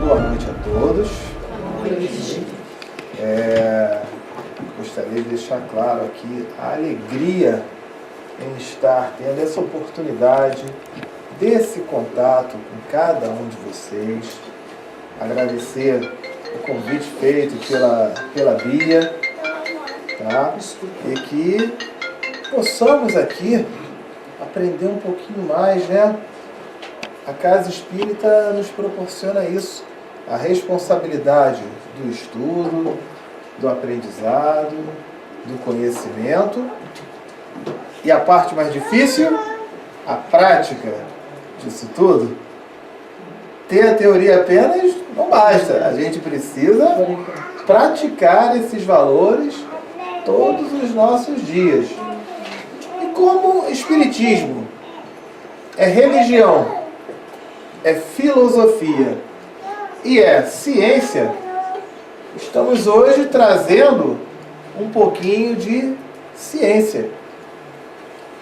Boa noite a todos. Gostaria de deixar claro aqui a alegria em estar tendo essa oportunidade desse contato com cada um de vocês. Agradecer o convite feito pela Bia, tá? E que possamos aqui aprender um pouquinho mais, né? A Casa Espírita nos proporciona isso, a responsabilidade do estudo, do aprendizado, do conhecimento. E a parte mais difícil, a prática disso tudo. Ter a teoria apenas não basta, a gente precisa praticar esses valores todos os nossos dias. E como o Espiritismo é religião, é filosofia e é ciência, estamos hoje trazendo um pouquinho de ciência.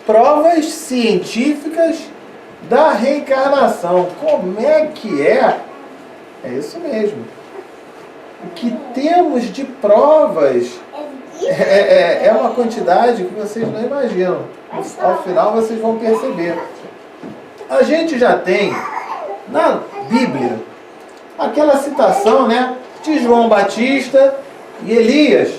Provas científicas da reencarnação. Como é que é? É isso mesmo. O que temos de provas é uma quantidade que vocês não imaginam. Ao final vocês vão perceber. A gente já tem na Bíblia aquela citação, né, de João Batista e Elias,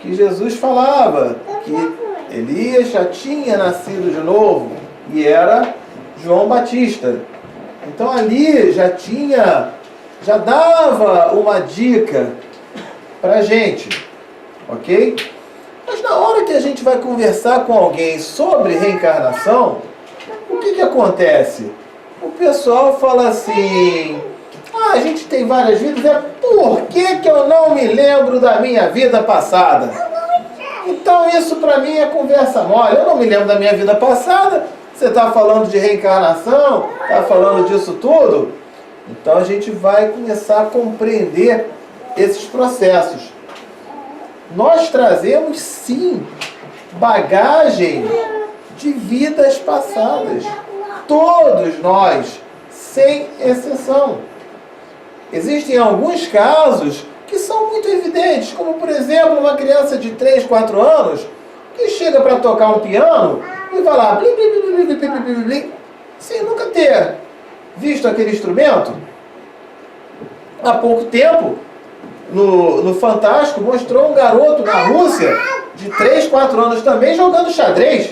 que Jesus falava que Elias já tinha nascido de novo e era João Batista. Então ali já dava uma dica pra gente, ok? Mas na hora que a gente vai conversar com alguém sobre reencarnação, o que acontece? O pessoal fala assim: a gente tem várias vidas, por que eu não me lembro da minha vida passada? Então isso para mim é conversa mole. Eu não me lembro da minha vida passada. Você está falando de reencarnação? Está falando disso tudo? Então a gente vai começar a compreender esses processos. Nós trazemos sim bagagem de vidas passadas. Todos nós, sem exceção. Existem alguns casos que são muito evidentes, como por exemplo uma criança de 3, 4 anos que chega para tocar um piano e vai lá, blim, blim, blim, blim, blim, blim, blim, sem nunca ter visto aquele instrumento. Há pouco tempo, no Fantástico, mostrou um garoto na Rússia de 3, 4 anos também jogando xadrez.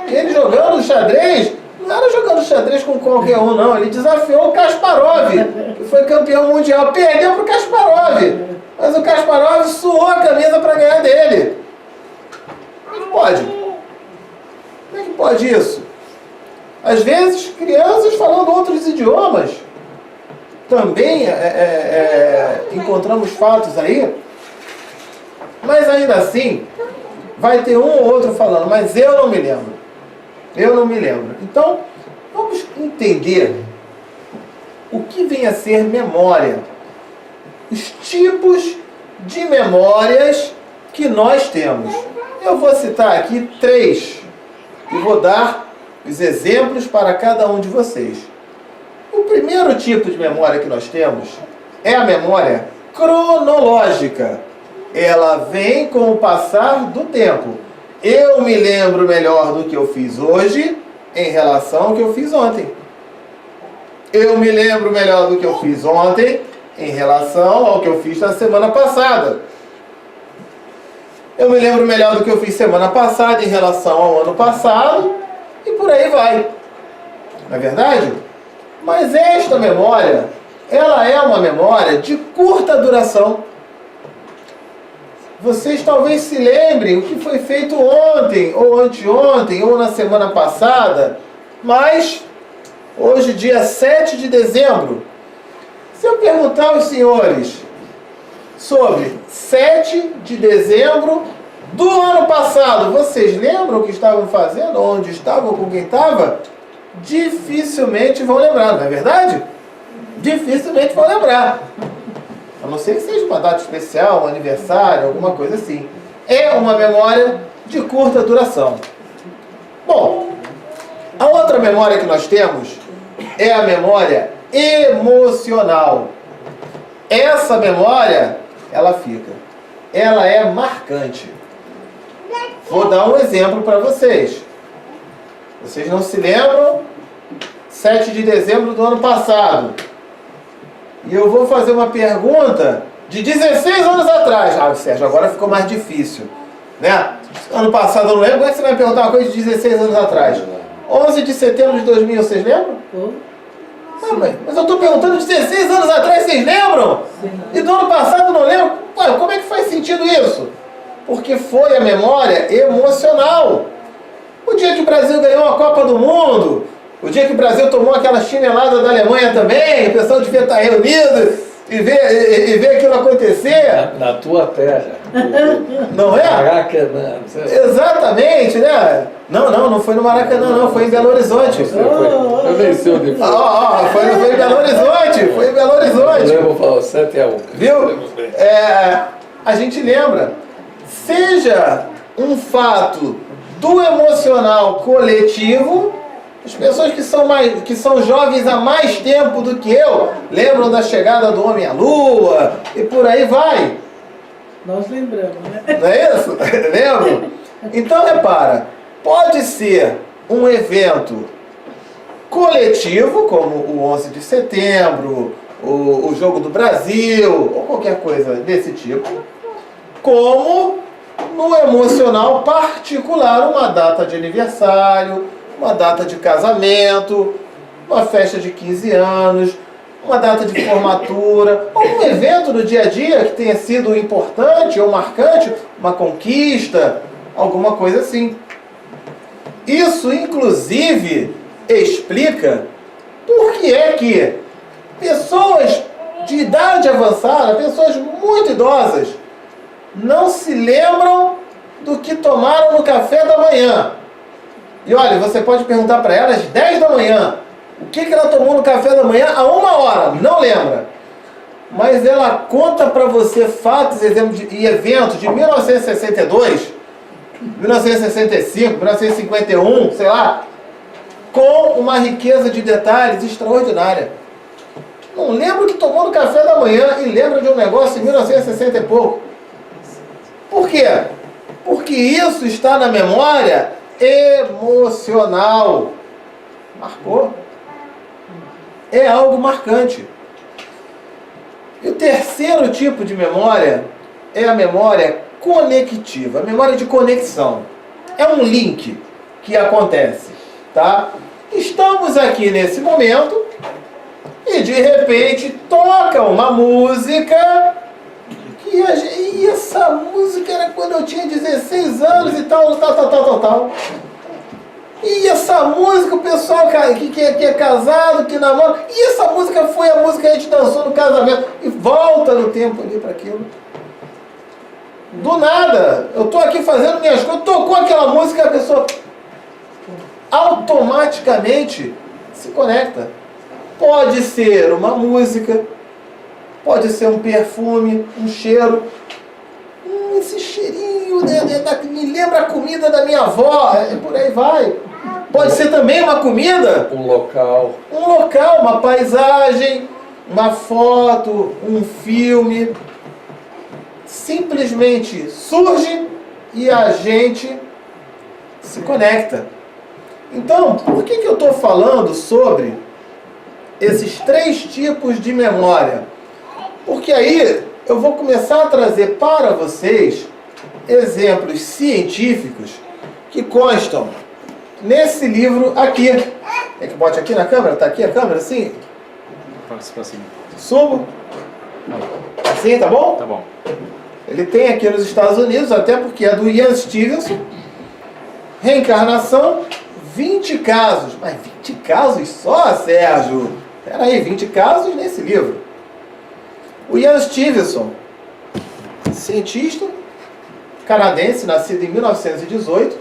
E ele jogando xadrez, não era jogando xadrez com qualquer um, não. Ele desafiou o Kasparov, que foi campeão mundial. Perdeu para o Kasparov. Mas o Kasparov suou a camisa para ganhar dele. Como é que pode? Como é que pode isso? Às vezes, crianças falando outros idiomas. Também encontramos fatos aí. Mas ainda assim, vai ter um ou outro falando, mas eu não me lembro. Eu não me lembro. Então, vamos entender o que vem a ser memória. Os tipos de memórias que nós temos. Eu vou citar aqui 3 e vou dar os exemplos para cada um de vocês. O primeiro tipo de memória que nós temos é a memória cronológica. Ela vem com o passar do tempo. Eu me lembro melhor do que eu fiz hoje em relação ao que eu fiz ontem. Eu me lembro melhor do que eu fiz ontem em relação ao que eu fiz na semana passada. Eu me lembro melhor do que eu fiz semana passada em relação ao ano passado e por aí vai. Não é verdade? Mas esta memória, ela é uma memória de curta duração. Vocês talvez se lembrem o que foi feito ontem, ou anteontem, ou na semana passada, mas hoje, dia 7 de dezembro, se eu perguntar aos senhores sobre 7 de dezembro do ano passado, vocês lembram o que estavam fazendo, onde estavam, com quem estava? Dificilmente vão lembrar, não é verdade? Dificilmente vão lembrar. A não ser que seja uma data especial, um aniversário, alguma coisa assim. É uma memória de curta duração. Bom, a outra memória que nós temos é a memória emocional. Essa memória, ela fica. Ela é marcante. Vou dar um exemplo para vocês. Vocês não se lembram? 7 de dezembro do ano passado. E eu vou fazer uma pergunta de 16 anos atrás. Ah, Sérgio, agora ficou mais difícil. Né? Ano passado eu não lembro. Como é que você vai perguntar uma coisa de 16 anos atrás? 11 de setembro de 2000, vocês lembram? Mas eu estou perguntando de 16 anos atrás, vocês lembram? E do ano passado eu não lembro? Ué, como é que faz sentido isso? Porque foi a memória emocional. O dia que o Brasil ganhou a Copa do Mundo, o dia que o Brasil tomou aquela chinelada da Alemanha também, o pessoal devia estar reunido e ver aquilo acontecer. Na tua terra. Não é? Maracanã. Exatamente, né? Não foi no Maracanã, não, foi em Belo Horizonte. Eu nem sei onde foi. Foi em Belo Horizonte, foi em Belo Horizonte. Eu vou falar 7-1. Viu? A gente lembra, seja um fato do emocional coletivo, as pessoas que são jovens há mais tempo do que eu, lembram da chegada do homem à lua, e por aí vai. Nós lembramos, né? Não é isso? Lembram? Então, repara, pode ser um evento coletivo, como o 11 de setembro, o Jogo do Brasil, ou qualquer coisa desse tipo, como no emocional particular, uma data de aniversário, uma data de casamento, uma festa de 15 anos, uma data de formatura, ou um evento no dia a dia que tenha sido importante ou marcante, uma conquista, alguma coisa assim. Isso, inclusive, explica por que é que pessoas de idade avançada, pessoas muito idosas, não se lembram do que tomaram no café da manhã. E olha, você pode perguntar para ela às 10 da manhã, o que ela tomou no café da manhã há 1 hora, não lembra. Mas ela conta para você fatos e eventos de 1962, 1965, 1951, sei lá, com uma riqueza de detalhes extraordinária. Não lembra o que tomou no café da manhã e lembra de um negócio em 1960 e pouco. Por quê? Porque isso está na memória emocional. Marcou. É algo marcante. E o terceiro tipo de memória é a memória conectiva, a memória de conexão. É um link que acontece, tá? Estamos aqui nesse momento e de repente toca uma música e essa música era quando eu tinha 16 anos e tal. E essa música, o pessoal que é casado, que namora, e essa música foi a música que a gente dançou no casamento. E volta no tempo ali para aquilo. Do nada, eu estou aqui fazendo minhas coisas, tocou aquela música e a pessoa automaticamente se conecta. Pode ser uma música, pode ser um perfume, um cheiro. Esse cheirinho me lembra a comida da minha avó, e por aí vai. Pode ser também uma comida. Um local, Uma paisagem, uma foto, um filme. Simplesmente surge e a gente se conecta. Então, por que eu estou falando sobre esses 3 tipos de memória? Porque aí eu vou começar a trazer para vocês exemplos científicos que constam nesse livro aqui. É que bote aqui na câmera? Está aqui a câmera, assim? Assim. Subo? Assim, tá bom? Tá bom. Ele tem aqui nos Estados Unidos, até porque é do Ian Stevenson. Reencarnação, 20 casos. Mas 20 casos só, Sérgio? Espera aí, 20 casos nesse livro. O Ian Stevenson, cientista canadense, nascido em 1918,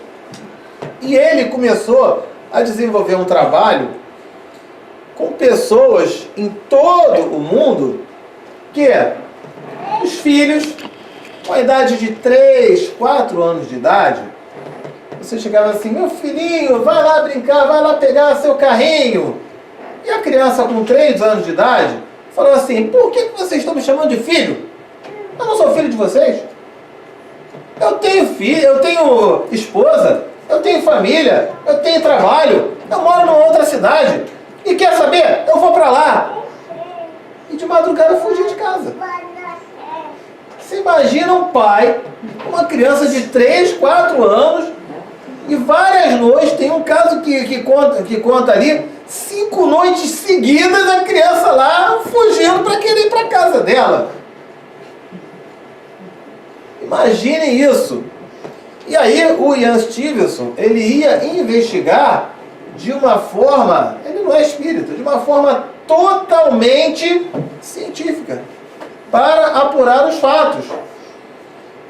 e ele começou a desenvolver um trabalho com pessoas em todo o mundo que os filhos, com a idade de 3, 4 anos de idade, você chegava assim, meu filhinho, vai lá brincar, vai lá pegar seu carrinho. E a criança com 3 anos de idade falou assim: por que vocês estão me chamando de filho? Eu não sou filho de vocês. Eu tenho filho, eu tenho esposa, eu tenho família, eu tenho trabalho, eu moro numa outra cidade. E quer saber? Eu vou para lá. E de madrugada fugi de casa. Você imagina um pai, uma criança de 3, 4 anos, e várias noites, tem um caso que conta ali, 5 noites seguidas a criança lá fugindo para querer ir para casa dela. Imagine isso. E aí o Ian Stevenson, ele ia investigar de uma forma, ele não é espírita, de uma forma totalmente científica, para apurar os fatos.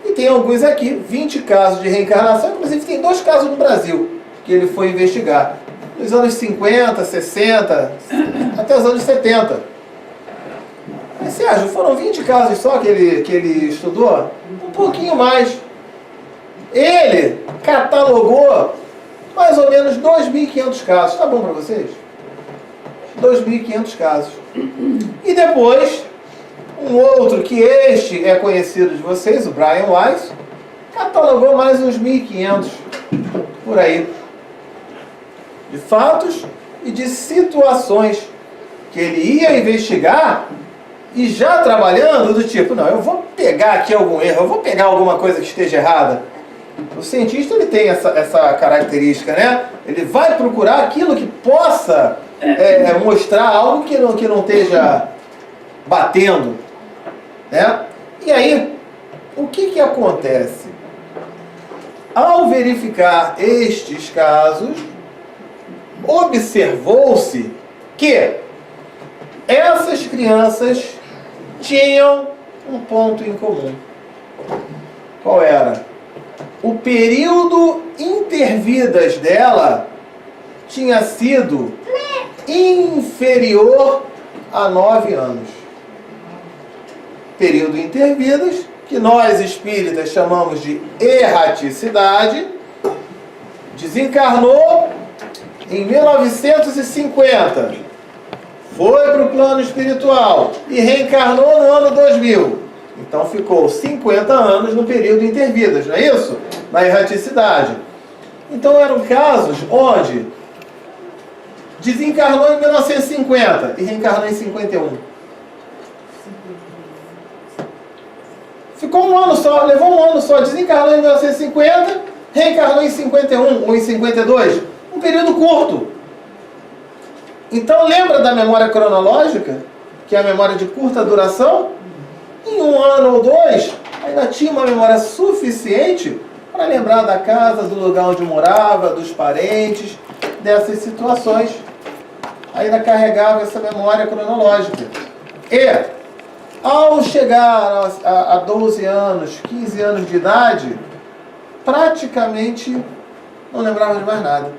E tem alguns aqui, 20 casos de reencarnação, inclusive tem 2 casos no Brasil, que ele foi investigar. Nos anos 50, 60, até os anos 70. Mas, Sérgio, foram 20 casos só que ele estudou? Um pouquinho mais. Ele catalogou mais ou menos 2.500 casos. Tá bom para vocês? 2.500 casos. E depois, um outro que este é conhecido de vocês, o Brian Weiss, catalogou mais uns 1.500 por aí. De fatos e de situações que ele ia investigar e já trabalhando do tipo, não, eu vou pegar aqui algum erro, eu vou pegar alguma coisa que esteja errada. O cientista, ele tem essa característica, né? Ele vai procurar aquilo que possa mostrar algo que não esteja batendo, né? E aí, o que acontece? Ao verificar estes casos, observou-se que essas crianças tinham um ponto em comum. Qual era? O período intervidas dela tinha sido inferior a 9 anos. Período intervidas, que nós espíritas chamamos de erraticidade, desencarnou em 1950, foi para o plano espiritual e reencarnou no ano 2000. Então ficou 50 anos no período intervidas, não é isso? Na erraticidade. Então eram casos onde desencarnou em 1950 e reencarnou em 51. Ficou um ano só, levou um ano só, desencarnou em 1950, reencarnou em 51 ou em 52. Um período curto. Então lembra da memória cronológica, que é a memória de curta duração? Em 1 ano ou 2, ainda tinha uma memória suficiente para lembrar da casa, do lugar onde morava, dos parentes, dessas situações. Ainda carregava essa memória cronológica. E, ao chegar a 12 anos, 15 anos de idade, praticamente não lembrava de mais nada.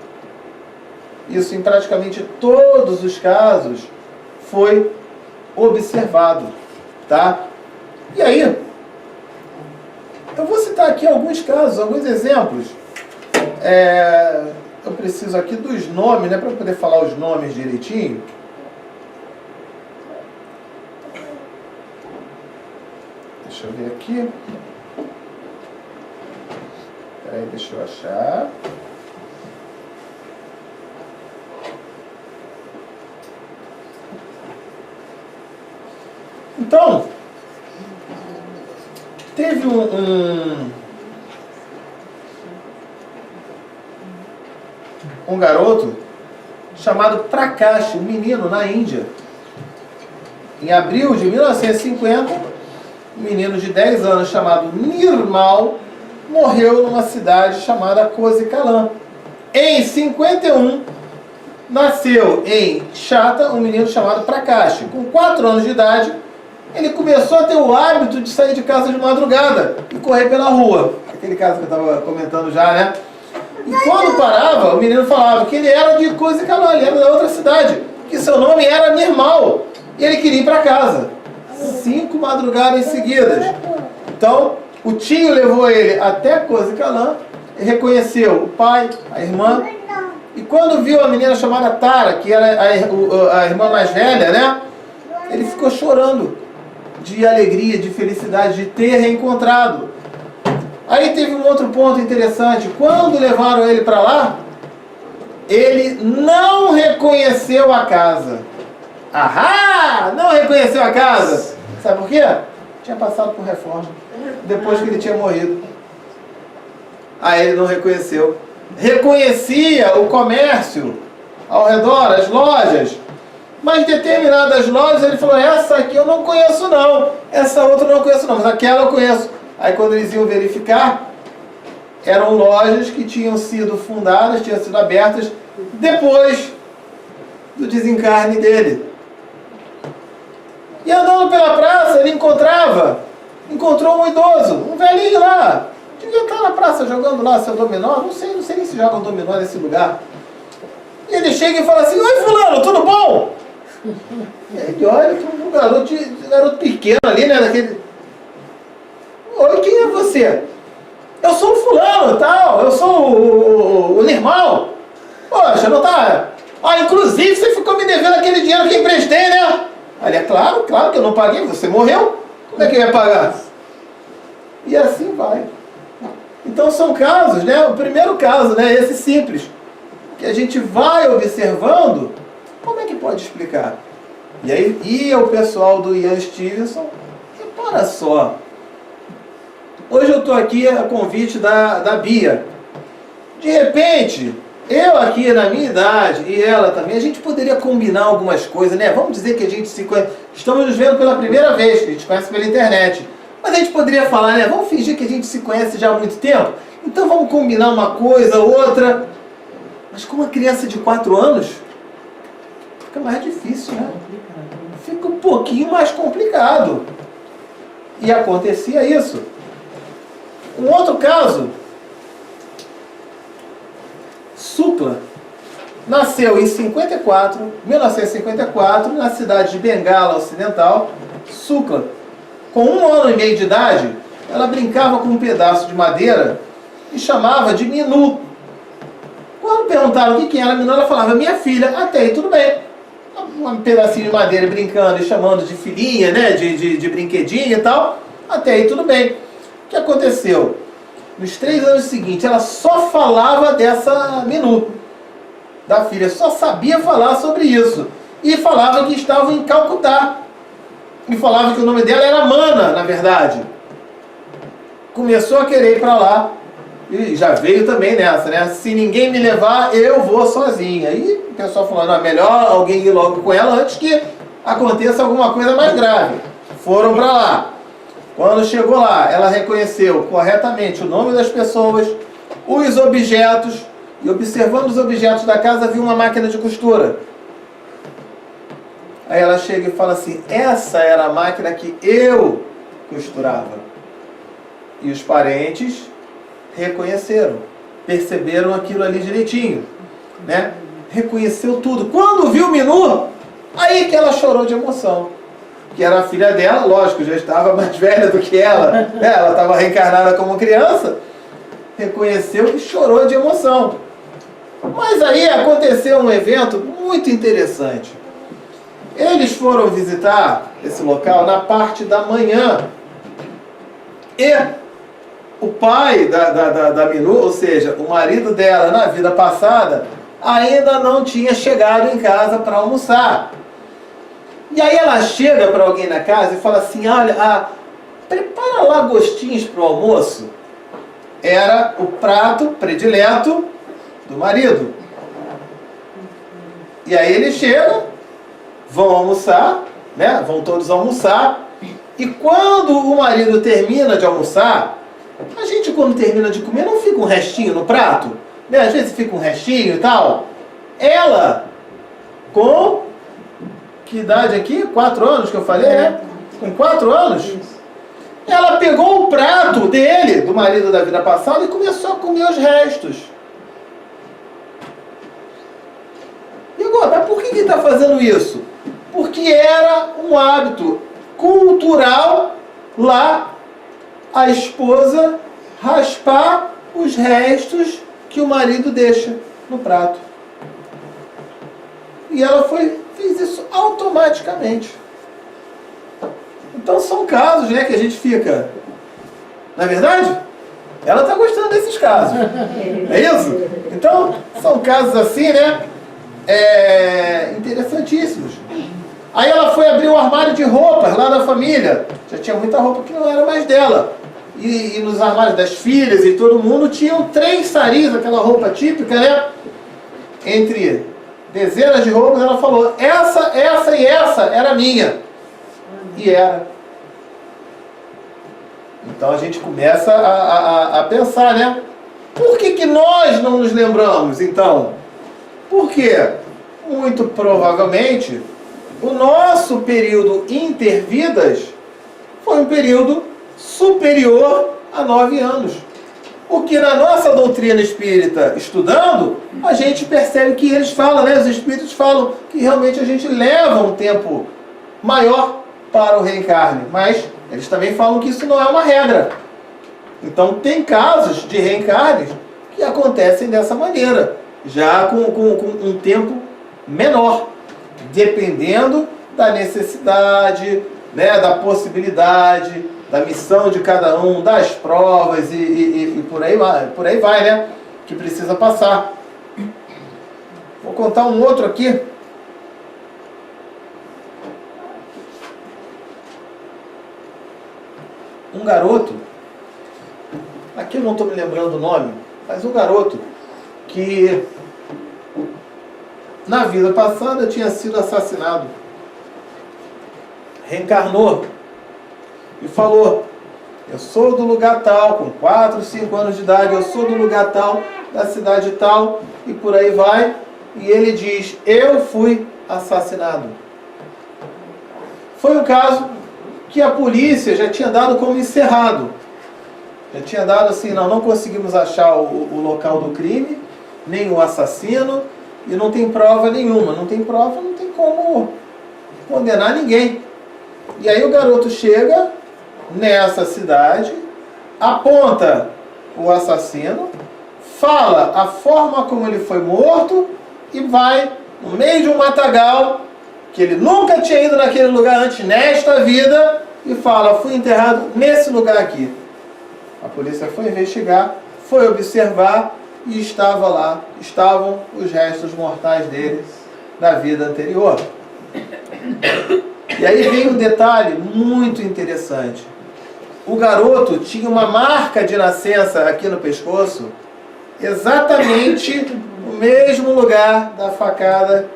Isso em praticamente todos os casos foi observado, tá? E aí, eu vou citar aqui alguns casos, alguns exemplos. Eu preciso aqui dos nomes, né, para poder falar os nomes direitinho. Deixa eu ver aqui. Peraí, deixa eu achar. Então, teve um garoto chamado Prakash, um menino na Índia. Em abril de 1950, um menino de 10 anos chamado Nirmal morreu numa cidade chamada Kozhikode. Em 51, nasceu em Chata um menino chamado Prakash. Com 4 anos de idade, ele começou a ter o hábito de sair de casa de madrugada e correr pela rua. Aquele caso que eu estava comentando já, né? E quando parava, o menino falava que ele era de Kozhikode, ele era da outra cidade, que seu nome era Nirmal, e ele queria ir para casa. 5 madrugadas seguidas. Então, o tio levou ele até Kozhikode e reconheceu o pai, a irmã E quando viu a menina chamada Tara, que era a irmã mais velha, né? Ele ficou chorando de alegria, de felicidade, de ter reencontrado. Aí teve um outro ponto interessante. Quando levaram ele para lá, ele não reconheceu a casa. Ahá! Não reconheceu a casa. Sabe por quê? Tinha passado por reforma. Depois que ele tinha morrido. Aí ele não reconheceu. Reconhecia o comércio ao redor, as lojas. Mas determinadas lojas ele falou, essa aqui eu não conheço não. Essa outra eu não conheço não, mas aquela eu conheço. Aí quando eles iam verificar, eram lojas que tinham sido fundadas, tinham sido abertas depois do desencarne dele. E andando pela praça, ele encontrou um idoso, um velhinho lá. Devia estar na praça jogando lá seu dominó, não sei nem se joga um dominó nesse lugar. E ele chega e fala assim, oi fulano, tudo bom? E ele olha, um garoto pequeno ali, né, daquele... Oi, quem é você? Eu sou o fulano, tal, eu sou o irmão. Poxa, não tá... Ah, inclusive você ficou me devendo aquele dinheiro que emprestei, né? Aí, claro que eu não paguei, você morreu. Como é que eu ia pagar? E assim vai. Então são casos, né? O primeiro caso, né? Esse simples. Que a gente vai observando, como é que pode explicar? E aí ia o pessoal do Ian Stevenson, repara só. Hoje eu estou aqui a convite da Bia. De repente, eu aqui na minha idade e ela também, a gente poderia combinar algumas coisas, né? Vamos dizer que a gente se conhece, estamos nos vendo pela primeira vez, que a gente conhece pela internet. Mas a gente poderia falar, né? Vamos fingir que a gente se conhece já há muito tempo? Então vamos combinar uma coisa, outra. Mas com uma criança de 4 anos, fica mais difícil, né? Fica um pouquinho mais complicado. E acontecia isso. Um outro caso, Supla nasceu em 1954, na cidade de Bengala Ocidental. Supla, com 1 ano e meio de idade, ela brincava com um pedaço de madeira e chamava de Minu. Quando perguntaram o que era Minu, ela falava, minha filha, até aí tudo bem. Um pedacinho de madeira brincando e chamando de filhinha, né, de brinquedinho e tal, até aí tudo bem. O que aconteceu? Nos 3 anos seguintes, ela só falava dessa Minu, da filha, só sabia falar sobre isso. E falava que estava em Calcutá. E falava que o nome dela era Mana, na verdade. Começou a querer ir para lá. E já veio também nessa, né? Se ninguém me levar, eu vou sozinha. E o pessoal falando, não, melhor alguém ir logo com ela antes que aconteça alguma coisa mais grave. Foram para lá. Quando chegou lá, ela reconheceu corretamente o nome das pessoas, os objetos, e observando os objetos da casa, viu uma máquina de costura. Aí ela chega e fala assim, essa era a máquina que eu costurava. E os parentes reconheceram, perceberam aquilo ali direitinho, né? Reconheceu tudo. Quando viu o Minu, aí que ela chorou de emoção. Que era a filha dela, lógico, já estava mais velha do que ela, né? Ela estava reencarnada como criança, reconheceu e chorou de emoção. Mas aí aconteceu um evento muito interessante. Eles foram visitar esse local na parte da manhã. E o pai da Minu, ou seja, o marido dela na vida passada, ainda não tinha chegado em casa para almoçar. E aí ela chega para alguém na casa e fala assim, olha, prepara lagostinhos para o almoço. Era o prato predileto do marido. E aí eles chegam, vão almoçar, né? Vão todos almoçar. E quando o marido termina de almoçar, a gente quando termina de comer não fica um restinho no prato? Né? Às vezes fica um restinho e tal. Ela, com... que idade aqui? 4 anos que eu falei, né? Com 4 anos, ela pegou o prato dele, do marido da vida passada, e começou a comer os restos. E agora, mas por que ele está fazendo isso? Porque era um hábito cultural lá, a esposa raspar os restos que o marido deixa no prato. E ela fez isso automaticamente. Então são casos, né, que a gente fica... Não é verdade? Ela está gostando desses casos. É isso? Então, são casos assim, né? Interessantíssimos. Aí ela foi abrir o armário de roupas lá da família. Já tinha muita roupa que não era mais dela. E nos armários das filhas e todo mundo tinham 3 saris, aquela roupa típica, né? Entre dezenas de roupas, ela falou, essa e essa era minha. E era. Então a gente começa a pensar, né? Por que nós não nos lembramos, então? Porque, muito provavelmente, o nosso período intervidas foi um período superior a 9 anos. O que na nossa doutrina espírita, estudando, a gente percebe que eles falam, né? Os espíritos falam que realmente a gente leva um tempo maior para o reencarne. Mas eles também falam que isso não é uma regra. Então tem casos de reencarnes que acontecem dessa maneira, já com um tempo menor, dependendo da necessidade, né, da possibilidade, da missão de cada um, das provas e por aí vai, né, que precisa passar. Vou contar um outro aqui. Um garoto, aqui eu não estou me lembrando o nome, mas um garoto que na vida passada tinha sido assassinado, reencarnou e falou, eu sou do lugar tal, com 4, 5 anos de idade, eu sou do lugar tal, da cidade tal, e por aí vai, e ele diz, eu fui assassinado. Foi um caso que a polícia já tinha dado como encerrado. Já tinha dado assim, não conseguimos achar o local do crime, nem o assassino, e não tem prova nenhuma. Não tem prova, não tem como condenar ninguém. E aí o garoto chega nessa cidade, aponta o assassino, fala a forma como ele foi morto e vai no meio de um matagal, que ele nunca tinha ido naquele lugar antes nesta vida, e fala, fui enterrado nesse lugar aqui. A polícia foi investigar, foi observar e estavam os restos mortais dele da vida anterior. E aí vem um detalhe muito interessante. O garoto tinha uma marca de nascença aqui no pescoço, exatamente no mesmo lugar da facada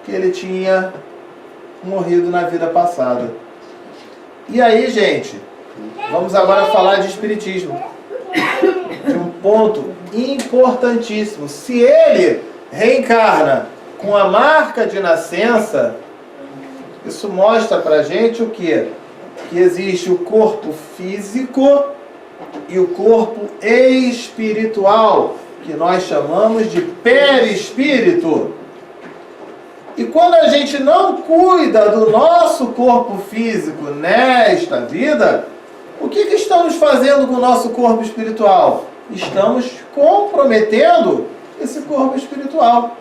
que ele tinha morrido na vida passada. E aí, gente, vamos agora falar de espiritismo. De um ponto importantíssimo. Se ele reencarna com a marca de nascença, isso mostra pra gente o quê? Que existe o corpo físico e o corpo espiritual, que nós chamamos de perispírito. E quando a gente não cuida do nosso corpo físico nesta vida, o que estamos fazendo com o nosso corpo espiritual? Estamos comprometendo esse corpo espiritual.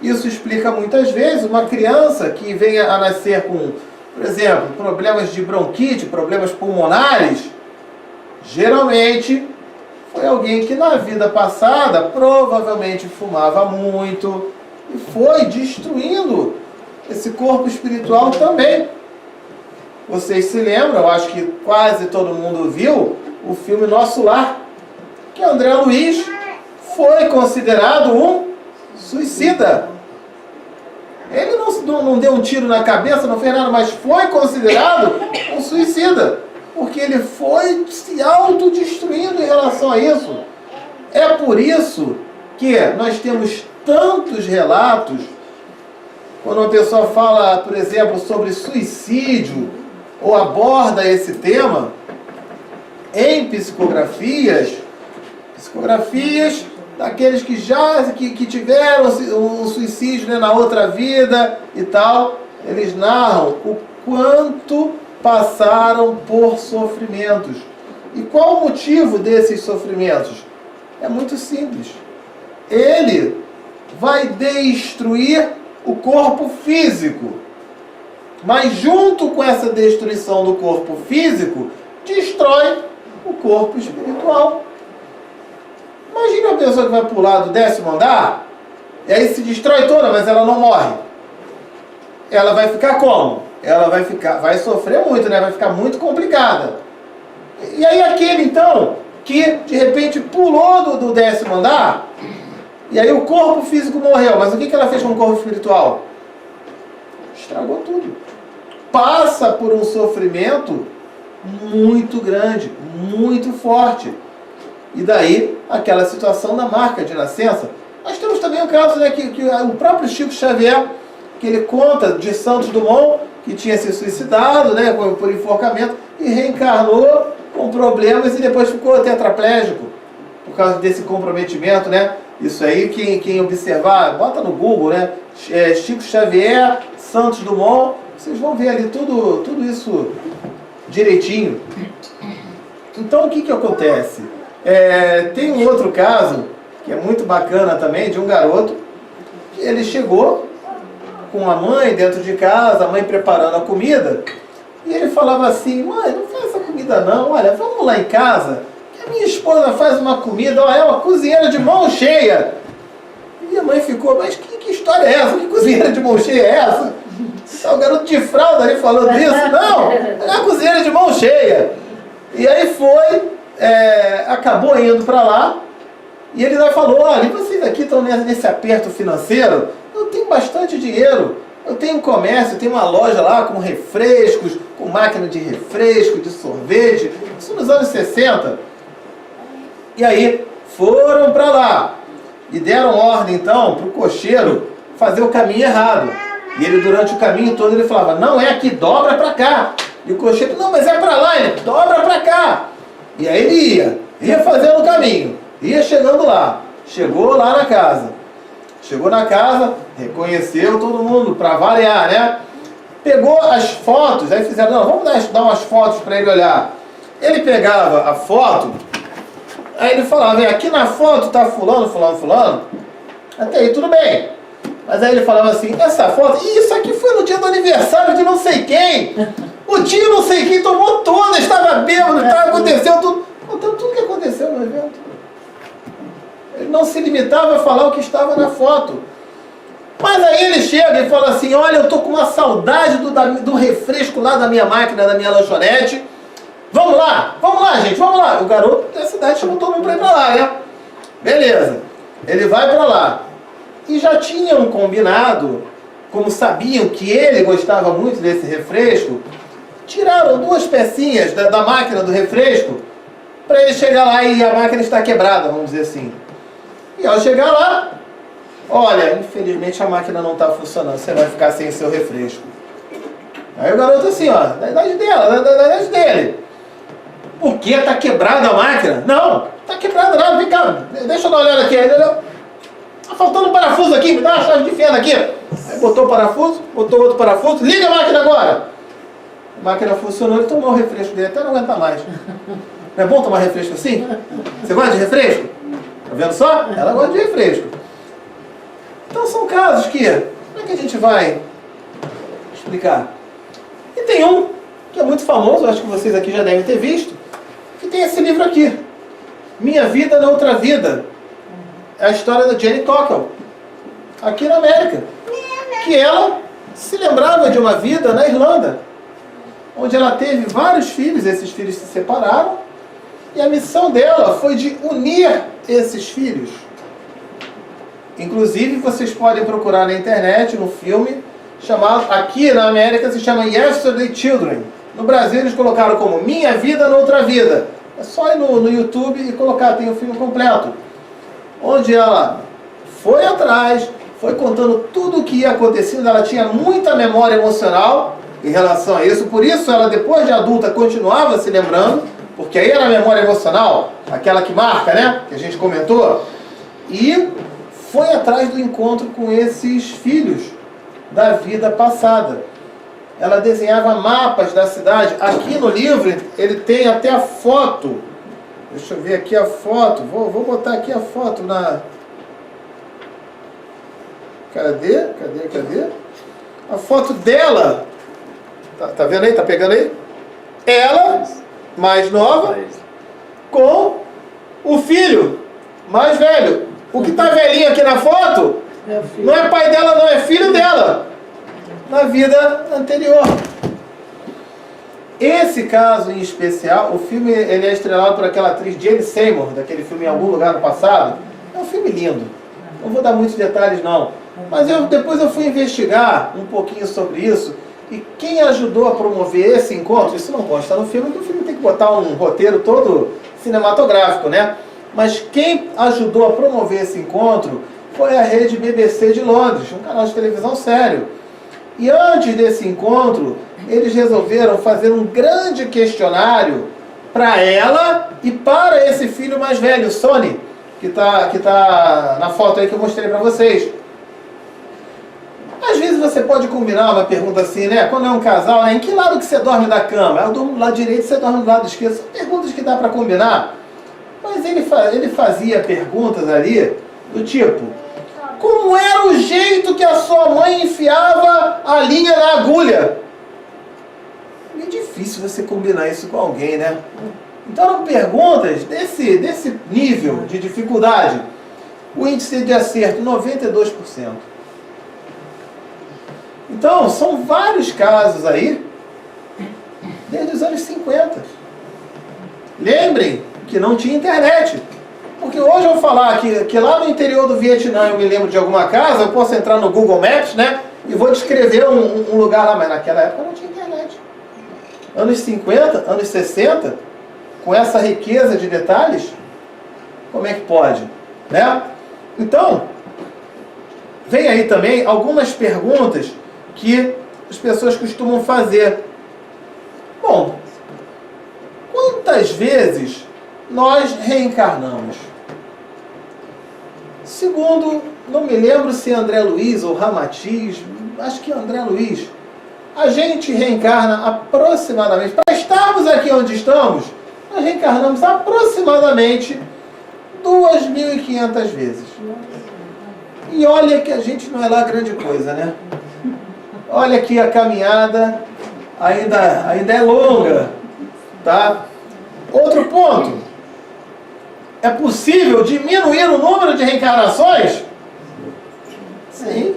Isso explica muitas vezes uma criança que venha a nascer com, por exemplo, problemas de bronquite, problemas pulmonares. Geralmente foi alguém que na vida passada provavelmente fumava muito, e foi destruindo esse corpo espiritual também. Vocês se lembram, eu acho que quase todo mundo viu, o filme Nosso Lar, que André Luiz foi considerado um suicida. Ele não deu um tiro na cabeça, não fez nada, mas foi considerado um suicida, porque ele foi se autodestruindo em relação a isso. É por isso que nós temos tantos relatos, quando uma pessoa fala, por exemplo, sobre suicídio, ou aborda esse tema, em psicografias daqueles que já que tiveram um suicídio, né, na outra vida e tal, eles narram o quanto passaram por sofrimentos. E qual o motivo desses sofrimentos? É muito simples. Ele vai destruir o corpo físico. Mas junto com essa destruição do corpo físico, destrói o corpo espiritual. Imagine uma pessoa que vai pular do 10º andar, e aí se destrói toda, mas ela não morre. Ela vai ficar como? Ela vai sofrer muito, né? Vai ficar muito complicada. E aí aquele então, que de repente pulou do 10º andar, e aí o corpo físico morreu, mas o que ela fez com o corpo espiritual? Estragou tudo. Passa por um sofrimento muito grande, muito forte. E daí, aquela situação da marca de nascença. Nós temos também um caso, né, que o próprio Chico Xavier, que ele conta de Santos Dumont, que tinha se suicidado, né, por enforcamento, e reencarnou com problemas e depois ficou tetraplégico, por causa desse comprometimento, né? Isso aí, quem observar, bota no Google, né? Chico Xavier, Santos Dumont, vocês vão ver ali tudo isso direitinho. Então, o que acontece? Tem um outro caso, que é muito bacana também, de um garoto, que ele chegou com a mãe dentro de casa, a mãe preparando a comida, e ele falava assim: mãe, não faz essa comida não, olha, vamos lá em casa, que a minha esposa faz uma comida, ó, é uma cozinheira de mão cheia. E a mãe ficou: mas que história é essa? Que cozinheira de mão cheia é essa? Tá o garoto de fralda ali falando disso? Não, é uma cozinheira de mão cheia. E aí acabou indo para lá, e ele lá falou: olha, vocês aqui estão nesse aperto financeiro, eu tenho bastante dinheiro, eu tenho um comércio, eu tenho uma loja lá com refrescos, com máquina de refresco, de sorvete, isso nos anos 60. E aí foram para lá e deram ordem então para o cocheiro fazer o caminho errado. E ele, durante o caminho todo, ele falava: não é aqui, dobra para cá. E o cocheiro: não, mas é para lá, ele dobra para cá. E aí ele ia fazendo o caminho, ia chegando lá, chegou lá na casa. Chegou na casa, reconheceu todo mundo, para variar, né? Pegou as fotos, aí fizeram: não, vamos dar umas fotos para ele olhar. Ele pegava a foto, aí ele falava: aqui na foto tá fulano, fulano, fulano. Até aí tudo bem. Mas aí ele falava assim: essa foto, isso aqui foi no dia do aniversário de não sei quem. O tio não sei quem tomou toda, estava bêbado, aconteceu tudo. Contando tudo que aconteceu no evento. Ele não se limitava a falar o que estava na foto. Mas aí ele chega e fala assim: olha, eu estou com uma saudade do refresco lá da minha máquina, da minha lanchonete. Vamos lá, gente, vamos lá. O garoto da cidade chamou todo mundo para ir para lá, né? Beleza. Ele vai para lá. E já tinham combinado, como sabiam que ele gostava muito desse refresco, tiraram 2 pecinhas da máquina do refresco para ele chegar lá e a máquina está quebrada, vamos dizer assim. E ao chegar lá: olha, infelizmente a máquina não está funcionando, você vai ficar sem seu refresco. Aí o garoto assim, ó, da idade dele: por que está quebrada a máquina? Não, está quebrada nada, vem cá, deixa eu dar uma olhada aqui. Tá faltando um parafuso aqui, me dá uma chave de fenda aqui. Aí botou o parafuso, botou outro parafuso, liga a máquina agora. A máquina funcionou, ele tomou o refresco dele, até não aguenta mais. Não é bom tomar refresco assim? Você gosta de refresco? Tá vendo só? Ela gosta de refresco. Então são casos que, como é que a gente vai explicar? E tem um que é muito famoso, acho que vocês aqui já devem ter visto, que tem esse livro aqui: Minha Vida na Outra Vida. É a história da Jane Cockle, aqui na América. Que ela se lembrava de uma vida na Irlanda, onde ela teve vários filhos, esses filhos se separaram, e a missão dela foi de unir esses filhos. Inclusive, vocês podem procurar na internet, no filme, chamado, aqui na América se chama Yesterday Children. No Brasil eles colocaram como Minha Vida na Outra Vida. É só ir no YouTube e colocar, tem o filme completo. Onde ela foi atrás, foi contando tudo o que ia acontecendo, ela tinha muita memória emocional em relação a isso, por isso ela, depois de adulta, continuava se lembrando, porque aí era a memória emocional, aquela que marca, né, que a gente comentou, e foi atrás do encontro com esses filhos da vida passada. Ela desenhava mapas da cidade. Aqui no livro ele tem até a foto. Deixa eu ver aqui a foto. Vou botar aqui a foto Cadê? A foto dela. Tá vendo aí? Tá pegando aí? Ela, mais nova, com o filho mais velho. O que tá velhinho aqui na foto não é pai dela, não, é filho dela. Na vida anterior. Esse caso em especial, o filme ele é estrelado por aquela atriz Jane Seymour, daquele filme Em Algum Lugar no Passado. É um filme lindo. Não vou dar muitos detalhes não. Mas depois eu fui investigar um pouquinho sobre isso. E quem ajudou a promover esse encontro, isso não consta no filme, porque o filme tem que botar um roteiro todo cinematográfico, né? Mas quem ajudou a promover esse encontro foi a rede BBC de Londres, um canal de televisão sério. E antes desse encontro, eles resolveram fazer um grande questionário para ela e para esse filho mais velho, Sonny, que tá na foto aí que eu mostrei para vocês. Às vezes você pode combinar uma pergunta assim, né? Quando é um casal, né? Em que lado que você dorme da cama? Eu durmo do lado direito, você dorme do lado esquerdo. São perguntas que dá para combinar. Mas ele fazia perguntas ali do tipo: como era o jeito que a sua mãe enfiava a linha na agulha? É difícil você combinar isso com alguém, né? Então eram perguntas desse nível de dificuldade. O índice de acerto, 92%. Então, são vários casos aí, desde os anos 50. Lembrem que não tinha internet. Porque hoje eu vou falar que lá no interior do Vietnã eu me lembro de alguma casa, eu posso entrar no Google Maps, né? E vou descrever um lugar lá, mas naquela época não tinha internet. Anos 50, anos 60, com essa riqueza de detalhes, como é que pode? Né? Então, vem aí também algumas perguntas que as pessoas costumam fazer. Bom, quantas vezes nós reencarnamos? Segundo, não me lembro se é André Luiz ou Ramatiz, acho que é André Luiz, a gente reencarna aproximadamente, para estarmos aqui onde estamos, nós reencarnamos aproximadamente 2.500 vezes. E olha que a gente não é lá grande coisa, né? Olha que a caminhada ainda é longa, tá? Outro ponto. É possível diminuir o número de reencarnações? Sim.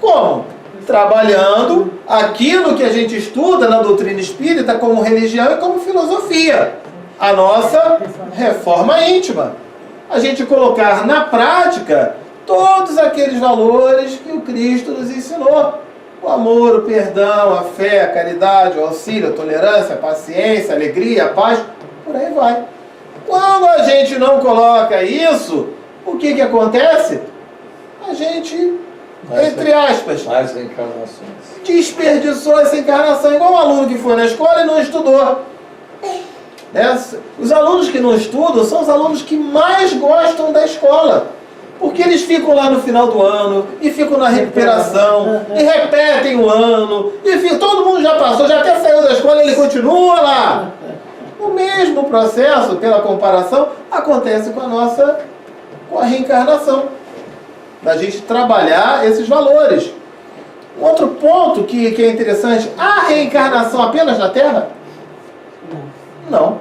Como? Trabalhando aquilo que a gente estuda na doutrina espírita como religião e como filosofia. A nossa reforma íntima. A gente colocar na prática todos aqueles valores que o Cristo nos ensinou. O amor, o perdão, a fé, a caridade, o auxílio, a tolerância, a paciência, a alegria, a paz, por aí vai. Quando a gente não coloca isso, o que acontece? A gente, entre aspas, mais reencarnações. Desperdiçou essa encarnação, igual um aluno que foi na escola e não estudou. Os alunos que não estudam são os alunos que mais gostam da escola. Porque eles ficam lá no final do ano, e ficam na recuperação, e repetem o ano, e todo mundo já passou, já até saiu da escola e ele continua lá. O mesmo processo, pela comparação, acontece com a reencarnação. Da gente trabalhar esses valores. Um outro ponto que é interessante, a reencarnação apenas na Terra? Não.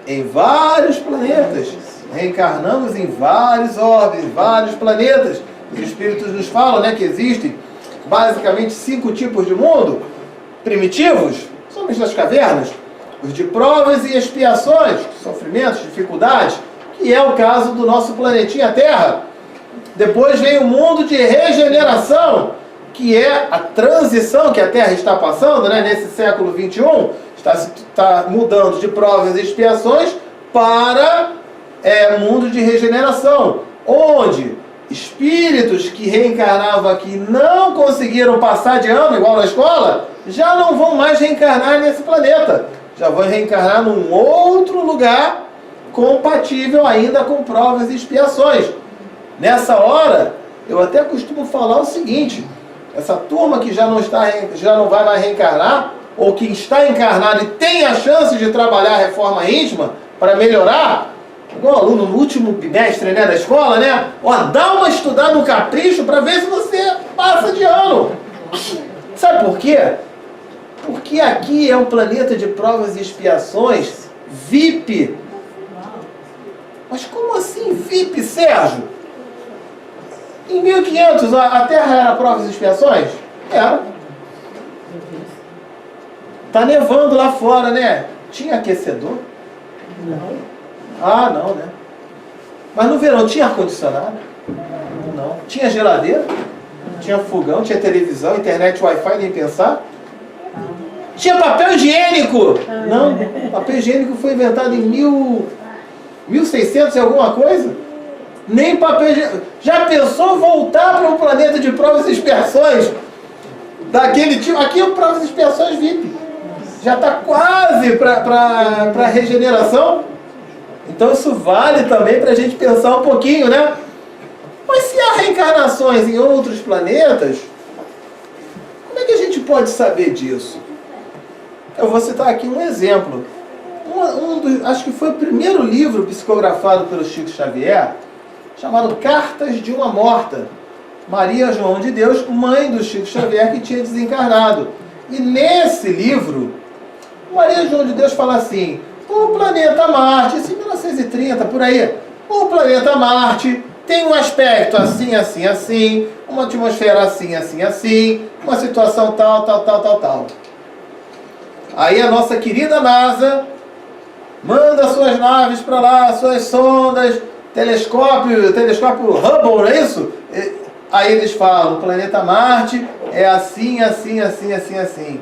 Em vários planetas. Reencarnamos em vários orbes, vários planetas. Os espíritos nos falam, né, que existem basicamente 5 tipos de mundo primitivos, somente das cavernas, os de provas e expiações, sofrimentos, dificuldades, que é o caso do nosso planetinha Terra. Depois vem o mundo de regeneração, que é a transição que a Terra está passando, né, nesse século XXI, está mudando de provas e expiações para mundo de regeneração, onde espíritos que reencarnavam aqui não conseguiram passar de ano, igual na escola, já não vão mais reencarnar nesse planeta. Já vão reencarnar num outro lugar compatível ainda com provas e expiações. Nessa hora, eu até costumo falar o seguinte: essa turma que já não vai mais reencarnar, ou que está encarnada e tem a chance de trabalhar a reforma íntima para melhorar, igual aluno no último bimestre, né, da escola, né? Ó, dá uma estudada no capricho para ver se você passa de ano. Sabe por quê? Porque aqui é um planeta de provas e expiações VIP. Mas como assim VIP, Sérgio? Em 1500 a Terra era provas e expiações? Era. Tá nevando lá fora, né? Tinha aquecedor? Não. Ah, não, né? Mas no verão tinha ar-condicionado? Não. Tinha geladeira? Tinha fogão, tinha televisão, internet, Wi-Fi, nem pensar? Tinha papel higiênico? Não. Papel higiênico foi inventado em 1600 e alguma coisa? Nem papel higiênico. Já pensou voltar para um planeta de provas e expiações? Daquele tipo. Aqui é o provas e expiações VIP. Já está quase para regeneração. Então isso vale também para a gente pensar um pouquinho, né? Mas se há reencarnações em outros planetas, como é que a gente pode saber disso? Eu vou citar aqui um exemplo. Acho que foi o primeiro livro psicografado pelo Chico Xavier, chamado Cartas de uma Morta. Maria João de Deus, mãe do Chico Xavier, que tinha desencarnado. E nesse livro, Maria João de Deus fala assim: o planeta Marte, isso em 1930, por aí, o planeta Marte tem um aspecto assim, assim, assim, uma atmosfera assim, assim, assim, uma situação tal, tal, tal, tal, tal. Aí a nossa querida NASA manda suas naves para lá, suas sondas, telescópio Hubble, não é isso? Aí eles falam: o planeta Marte é assim, assim, assim, assim, assim.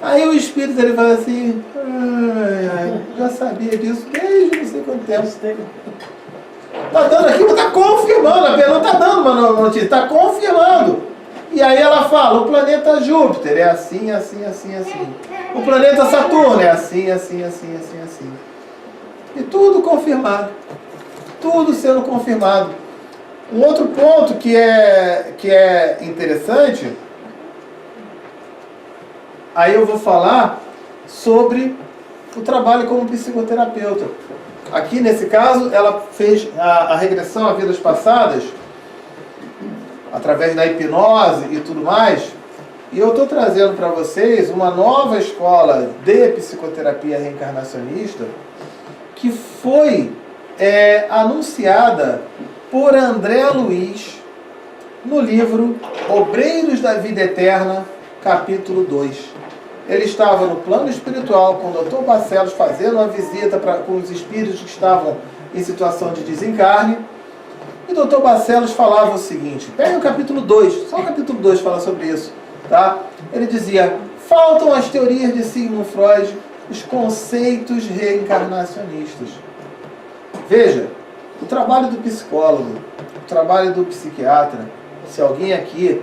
Aí o espírito ele fala assim: já sabia disso desde não sei quanto tempo. Está dando aqui, mas está confirmando, a pergunta está dando uma notícia, está confirmando. E aí ela fala: o planeta Júpiter é assim, assim, assim, assim. O planeta Saturno é assim, assim, assim, assim, assim. E tudo confirmado. Tudo sendo confirmado. Um outro ponto que é interessante, aí eu vou falar sobre o trabalho como psicoterapeuta. Aqui, nesse caso, ela fez a regressão a vidas passadas, através da hipnose e tudo mais, e eu estou trazendo para vocês uma nova escola de psicoterapia reencarnacionista que foi anunciada por André Luiz no livro Obreiros da Vida Eterna, capítulo 2. Ele estava no plano espiritual com o Dr. Barcelos fazendo uma visita com os espíritos que estavam em situação de desencarne. E o Dr. Barcelos falava o seguinte, pega o capítulo 2, só o capítulo 2 fala sobre isso, tá? Ele dizia: faltam as teorias de Sigmund Freud, os conceitos reencarnacionistas. Veja, o trabalho do psicólogo, o trabalho do psiquiatra, se alguém aqui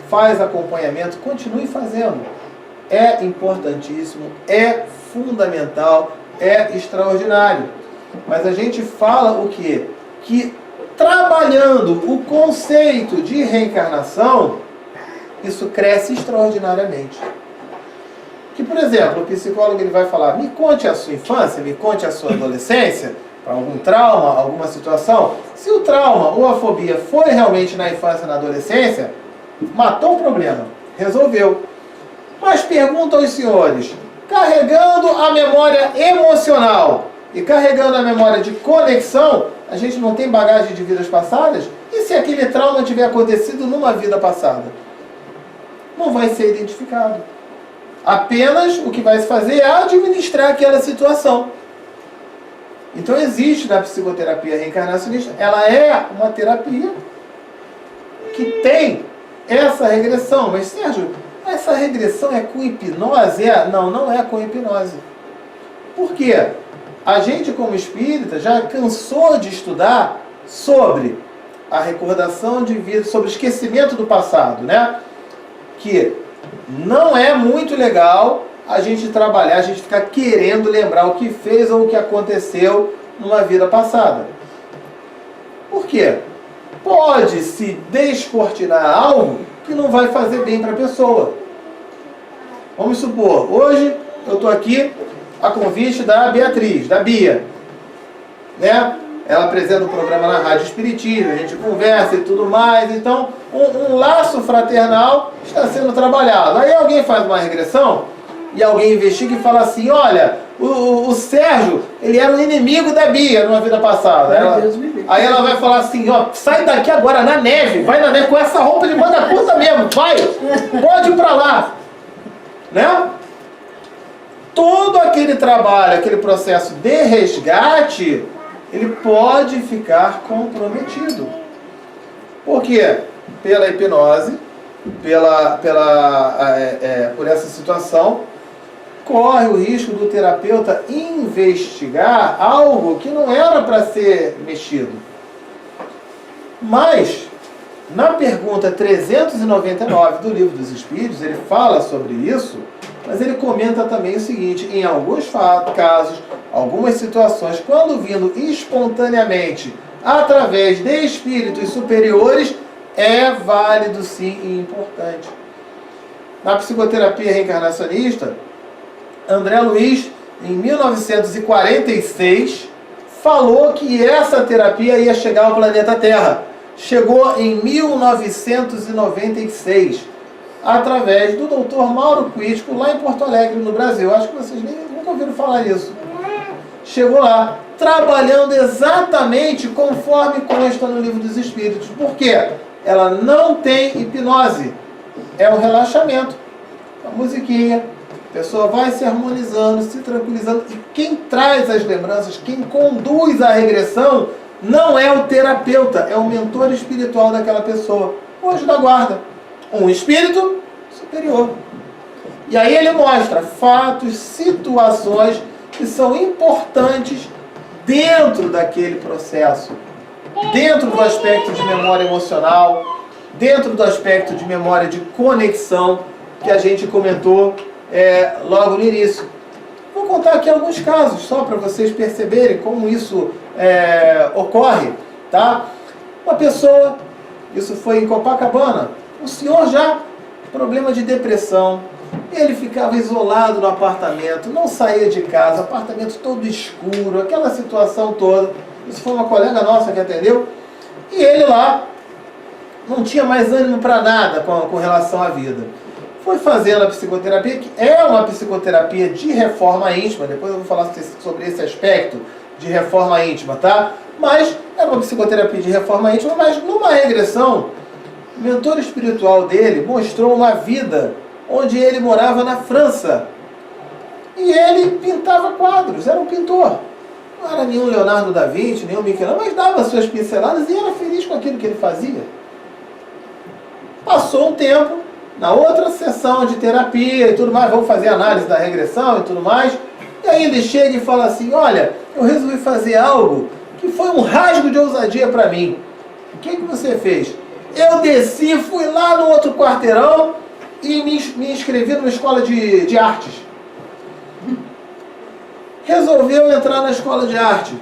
faz acompanhamento, continue fazendo. É importantíssimo, é fundamental, é extraordinário. Mas a gente fala o quê? Que trabalhando o conceito de reencarnação, isso cresce extraordinariamente. Que, por exemplo, o psicólogo ele vai falar: me conte a sua infância, me conte a sua adolescência, algum trauma, alguma situação. Se o trauma ou a fobia foi realmente na infância e na adolescência, matou o problema, resolveu. Mas pergunto aos senhores, carregando a memória emocional e carregando a memória de conexão, a gente não tem bagagem de vidas passadas? E se aquele trauma tiver acontecido numa vida passada? Não vai ser identificado. Apenas o que vai se fazer é administrar aquela situação. Então existe na psicoterapia reencarnacionista, ela é uma terapia que tem essa regressão. Mas, Sérgio, essa regressão é com hipnose? Não, não é com hipnose. Por quê? A gente, como espírita, já cansou de estudar sobre a recordação de vida, sobre o esquecimento do passado, né? Que não é muito legal a gente trabalhar, a gente ficar querendo lembrar o que fez ou o que aconteceu numa vida passada. Por quê? Pode se descortinar algo que não vai fazer bem para a pessoa. Vamos supor, hoje eu estou aqui a convite da Beatriz, da Bia. né? Ela apresenta um programa na Rádio Espiritismo, a gente conversa e tudo mais. Então, um laço fraternal está sendo trabalhado. Aí alguém faz uma regressão e alguém investiga e fala assim, olha, o Sérgio, ele era um inimigo da Bia numa vida passada. Aí ela vai falar assim, ó, sai daqui agora na neve, vai na neve com essa roupa de manga curta mesmo, vai, pode ir pra lá. Né? Todo aquele trabalho, aquele processo de resgate, ele pode ficar comprometido. Por quê? Pela hipnose, por essa situação, corre o risco do terapeuta investigar algo que não era para ser mexido. Mas, na pergunta 399 do Livro dos Espíritos, ele fala sobre isso, mas ele comenta também o seguinte, em alguns casos, algumas situações, quando vindo espontaneamente através de espíritos superiores, é válido sim e importante. Na psicoterapia reencarnacionista, André Luiz, em 1946, falou que essa terapia ia chegar ao planeta Terra. Chegou em 1996, através do Dr. Mauro Quisco, lá em Porto Alegre, no Brasil. Acho que vocês nunca ouviram falar isso. Chegou lá, trabalhando exatamente conforme consta no Livro dos Espíritos. Por quê? Ela não tem hipnose. É um relaxamento. A musiquinha, a pessoa vai se harmonizando, se tranquilizando. E quem traz as lembranças, quem conduz a regressão, não é o terapeuta, é o mentor espiritual daquela pessoa. O anjo da guarda. Um espírito superior. E aí ele mostra fatos, situações que são importantes dentro daquele processo. Dentro do aspecto de memória emocional, dentro do aspecto de memória de conexão, que a gente comentou logo no início. Vou contar aqui alguns casos, só para vocês perceberem como isso ocorre. Tá? Uma pessoa, isso foi em Copacabana, um senhor já, problema de depressão, ele ficava isolado no apartamento, não saía de casa, apartamento todo escuro, aquela situação toda. Isso foi uma colega nossa que atendeu, e ele lá não tinha mais ânimo para nada com relação à vida. Foi fazendo a psicoterapia, que é uma psicoterapia de reforma íntima, depois eu vou falar sobre esse aspecto de reforma íntima, tá? Mas é uma psicoterapia de reforma íntima, mas numa regressão, o mentor espiritual dele mostrou uma vida onde ele morava na França. E ele pintava quadros, era um pintor. Não era nenhum Leonardo da Vinci, nenhum Michelangelo, mas dava suas pinceladas e era feliz com aquilo que ele fazia. Passou um tempo, na outra sessão de terapia e tudo mais, vamos fazer análise da regressão e tudo mais, e aí ele chega e fala assim, olha, eu resolvi fazer algo que foi um rasgo de ousadia para mim. O que você fez? Eu desci, fui lá no outro quarteirão e me inscrevi numa escola de artes. Resolveu entrar na escola de arte.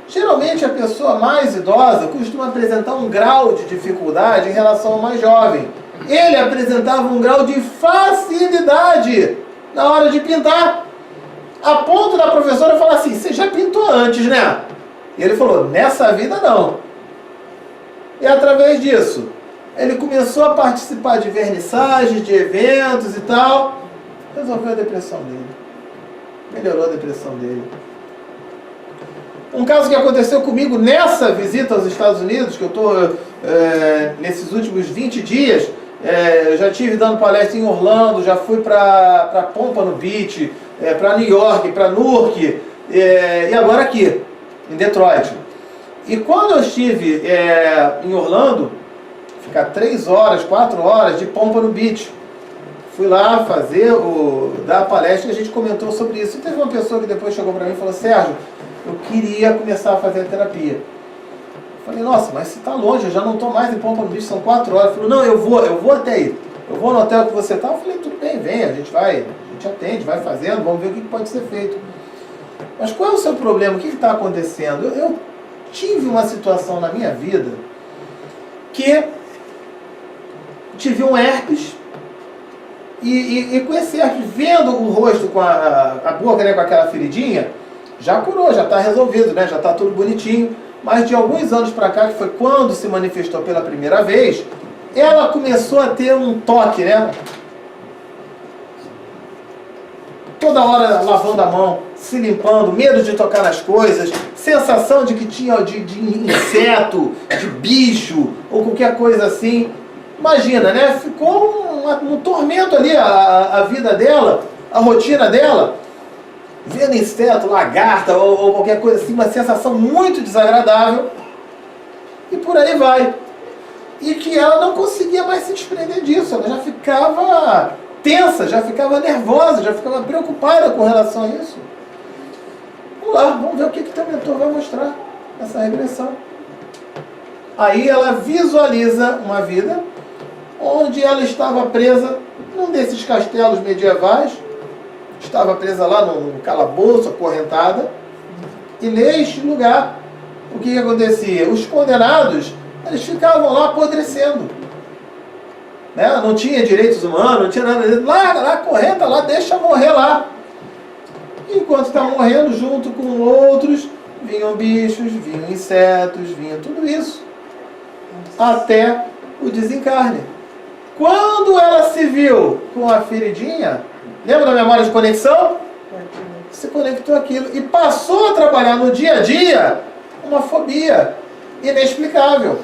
Geralmente a pessoa mais idosa costuma apresentar um grau de dificuldade em relação ao mais jovem. Ele apresentava um grau de facilidade na hora de pintar. A ponto da professora falar assim, você já pintou antes, né? E ele falou, nessa vida não. E através disso, ele começou a participar de vernissagens, de eventos e tal. Resolveu a depressão dele. Melhorou a depressão dele. Um caso que aconteceu comigo nessa visita aos Estados Unidos, que eu estou nesses últimos 20 dias, eu já estive dando palestra em Orlando, já fui para Pompano Beach, para New York, para Newark, e agora aqui, em Detroit. E quando eu estive em Orlando, ficar 3 horas, 4 horas de Pompano Beach, fui lá dar a palestra e a gente comentou sobre isso. E teve uma pessoa que depois chegou para mim e falou, Sérgio, eu queria começar a fazer a terapia. Eu falei, nossa, mas você está longe, eu já não estou mais em Pompano Beach, são 4 horas. Ele falou, não, eu vou até aí. Eu vou no hotel que você está. Eu falei, tudo bem, vem, a gente atende, vai fazendo, vamos ver o que pode ser feito. Mas qual é o seu problema? O que está acontecendo? Eu tive uma situação na minha vida que tive um herpes e com esse herpes, vendo o rosto com a boca, né, com aquela feridinha, já curou, já está resolvido, né? Já está tudo bonitinho. Mas de alguns anos para cá, que foi quando se manifestou pela primeira vez, ela começou a ter um toque, né? Toda hora lavando a mão, se limpando, medo de tocar nas coisas, sensação de que tinha de inseto, de bicho, ou qualquer coisa assim. Imagina, né? Ficou um tormento ali a vida dela, a rotina dela. Vendo inseto, lagarta ou qualquer coisa assim, uma sensação muito desagradável. E por aí vai. E que ela não conseguia mais se desprender disso. Ela já ficava tensa, já ficava nervosa, já ficava preocupada com relação a isso. Vamos lá, vamos ver o que teu mentor vai mostrar nessa regressão. Aí ela visualiza uma vida onde ela estava presa num desses castelos medievais, estava presa lá num calabouço, acorrentada, e neste lugar, o que acontecia? Os condenados, eles ficavam lá apodrecendo. Né? Não tinha direitos humanos, não tinha nada. Lá, acorrenta lá, deixa morrer lá. Enquanto está morrendo, junto com outros, vinham bichos, vinham insetos, vinha tudo isso. Até o desencarne. Quando ela se viu com a feridinha, lembra da memória de conexão? Se conectou aquilo e passou a trabalhar no dia a dia uma fobia inexplicável.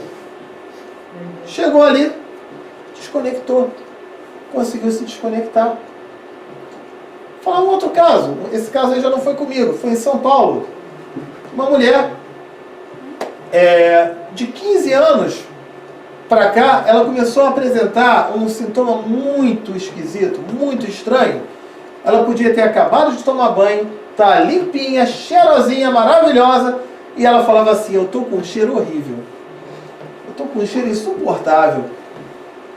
Chegou ali, desconectou, conseguiu se desconectar. Vou falar um outro caso. Esse caso aí já não foi comigo, foi em São Paulo. Uma mulher de 15 anos para cá, ela começou a apresentar um sintoma muito esquisito, muito estranho. Ela podia ter acabado de tomar banho, tá limpinha, cheirosinha, maravilhosa, e ela falava assim: eu tô com um cheiro horrível, eu tô com um cheiro insuportável.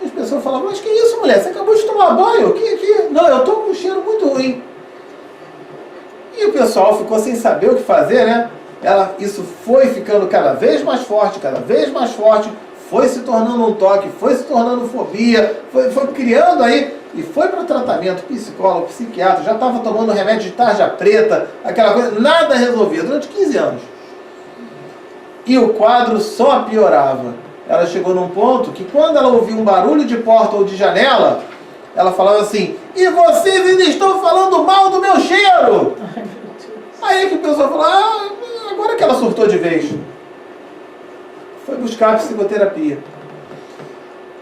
E as pessoas falavam: mas que isso, mulher? Você acabou de tomar banho? Não, eu tô com um cheiro muito ruim. E o pessoal ficou sem saber o que fazer, né? Isso foi ficando cada vez mais forte, foi se tornando um toque, foi se tornando fobia, foi criando aí, e foi para o tratamento, psicólogo, psiquiatra, já estava tomando remédio de tarja preta, aquela coisa, nada resolvido, durante 15 anos. E o quadro só piorava. Ela chegou num ponto que quando ela ouvia um barulho de porta ou de janela, ela falava assim: e vocês ainda estão falando mal do meu cheiro? Aí que o pessoal falou: agora que ela surtou de vez. Foi buscar a psicoterapia.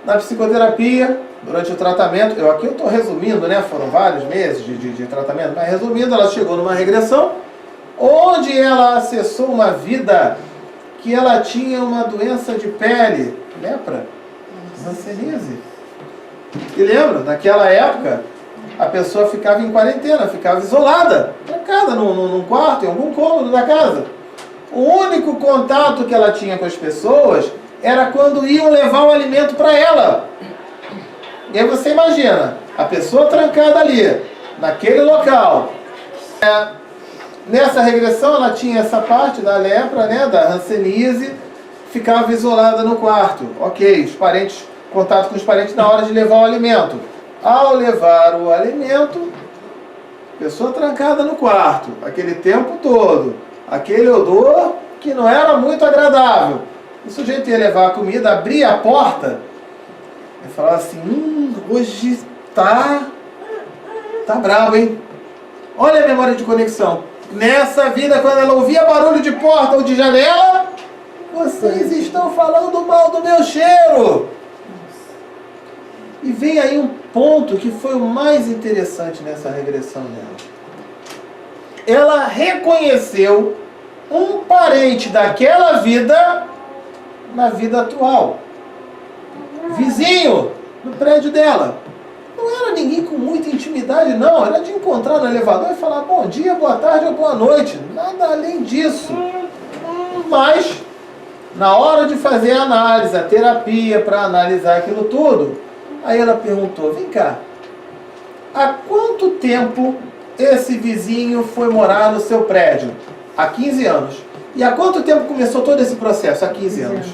Na psicoterapia, durante o tratamento, aqui eu estou resumindo, né? Foram vários meses de tratamento, mas resumindo, ela chegou numa regressão onde ela acessou uma vida que ela tinha uma doença de pele, lepra, hanseníase. E lembra, naquela época, a pessoa ficava em quarentena, ficava isolada, trancada num quarto, em algum cômodo da casa. O único contato que ela tinha com as pessoas era quando iam levar o alimento para ela. E aí você imagina, a pessoa trancada ali, naquele local. Nessa regressão ela tinha essa parte da lepra, né, da hanseníase, ficava isolada no quarto. Ok, contato com os parentes na hora de levar o alimento. Ao levar o alimento, pessoa trancada no quarto, aquele tempo todo. Aquele odor que não era muito agradável. O sujeito ia levar a comida, abria a porta e falava assim: hoje tá brabo, hein? Olha a memória de conexão. Nessa vida, quando ela ouvia barulho de porta ou de janela, vocês estão falando mal do meu cheiro. E vem aí um ponto que foi o mais interessante nessa regressão dela. Ela reconheceu um parente daquela vida na vida atual. Vizinho no prédio dela. Não era ninguém com muita intimidade, não. Era de encontrar no elevador e falar bom dia, boa tarde ou boa noite. Nada além disso. Mas, na hora de fazer a análise, a terapia para analisar aquilo tudo, aí ela perguntou: vem cá, há quanto tempo esse vizinho foi morar no seu prédio? Há 15 anos. E há quanto tempo começou todo esse processo? Há 15 anos.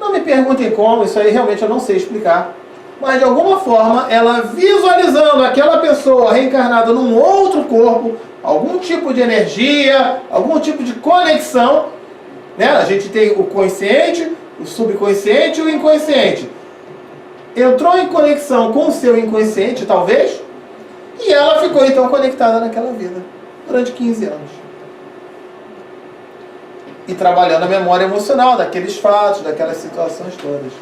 Não me perguntem como, isso aí realmente eu não sei explicar. mas de alguma forma, ela visualizando aquela pessoa reencarnada num outro corpo, algum tipo de energia, algum tipo de conexão, né? A gente tem o consciente, o subconsciente e o inconsciente. Entrou em conexão com o seu inconsciente, talvez, e ela ficou então conectada naquela vida, durante 15 anos. E trabalhando a memória emocional daqueles fatos, daquelas situações todas.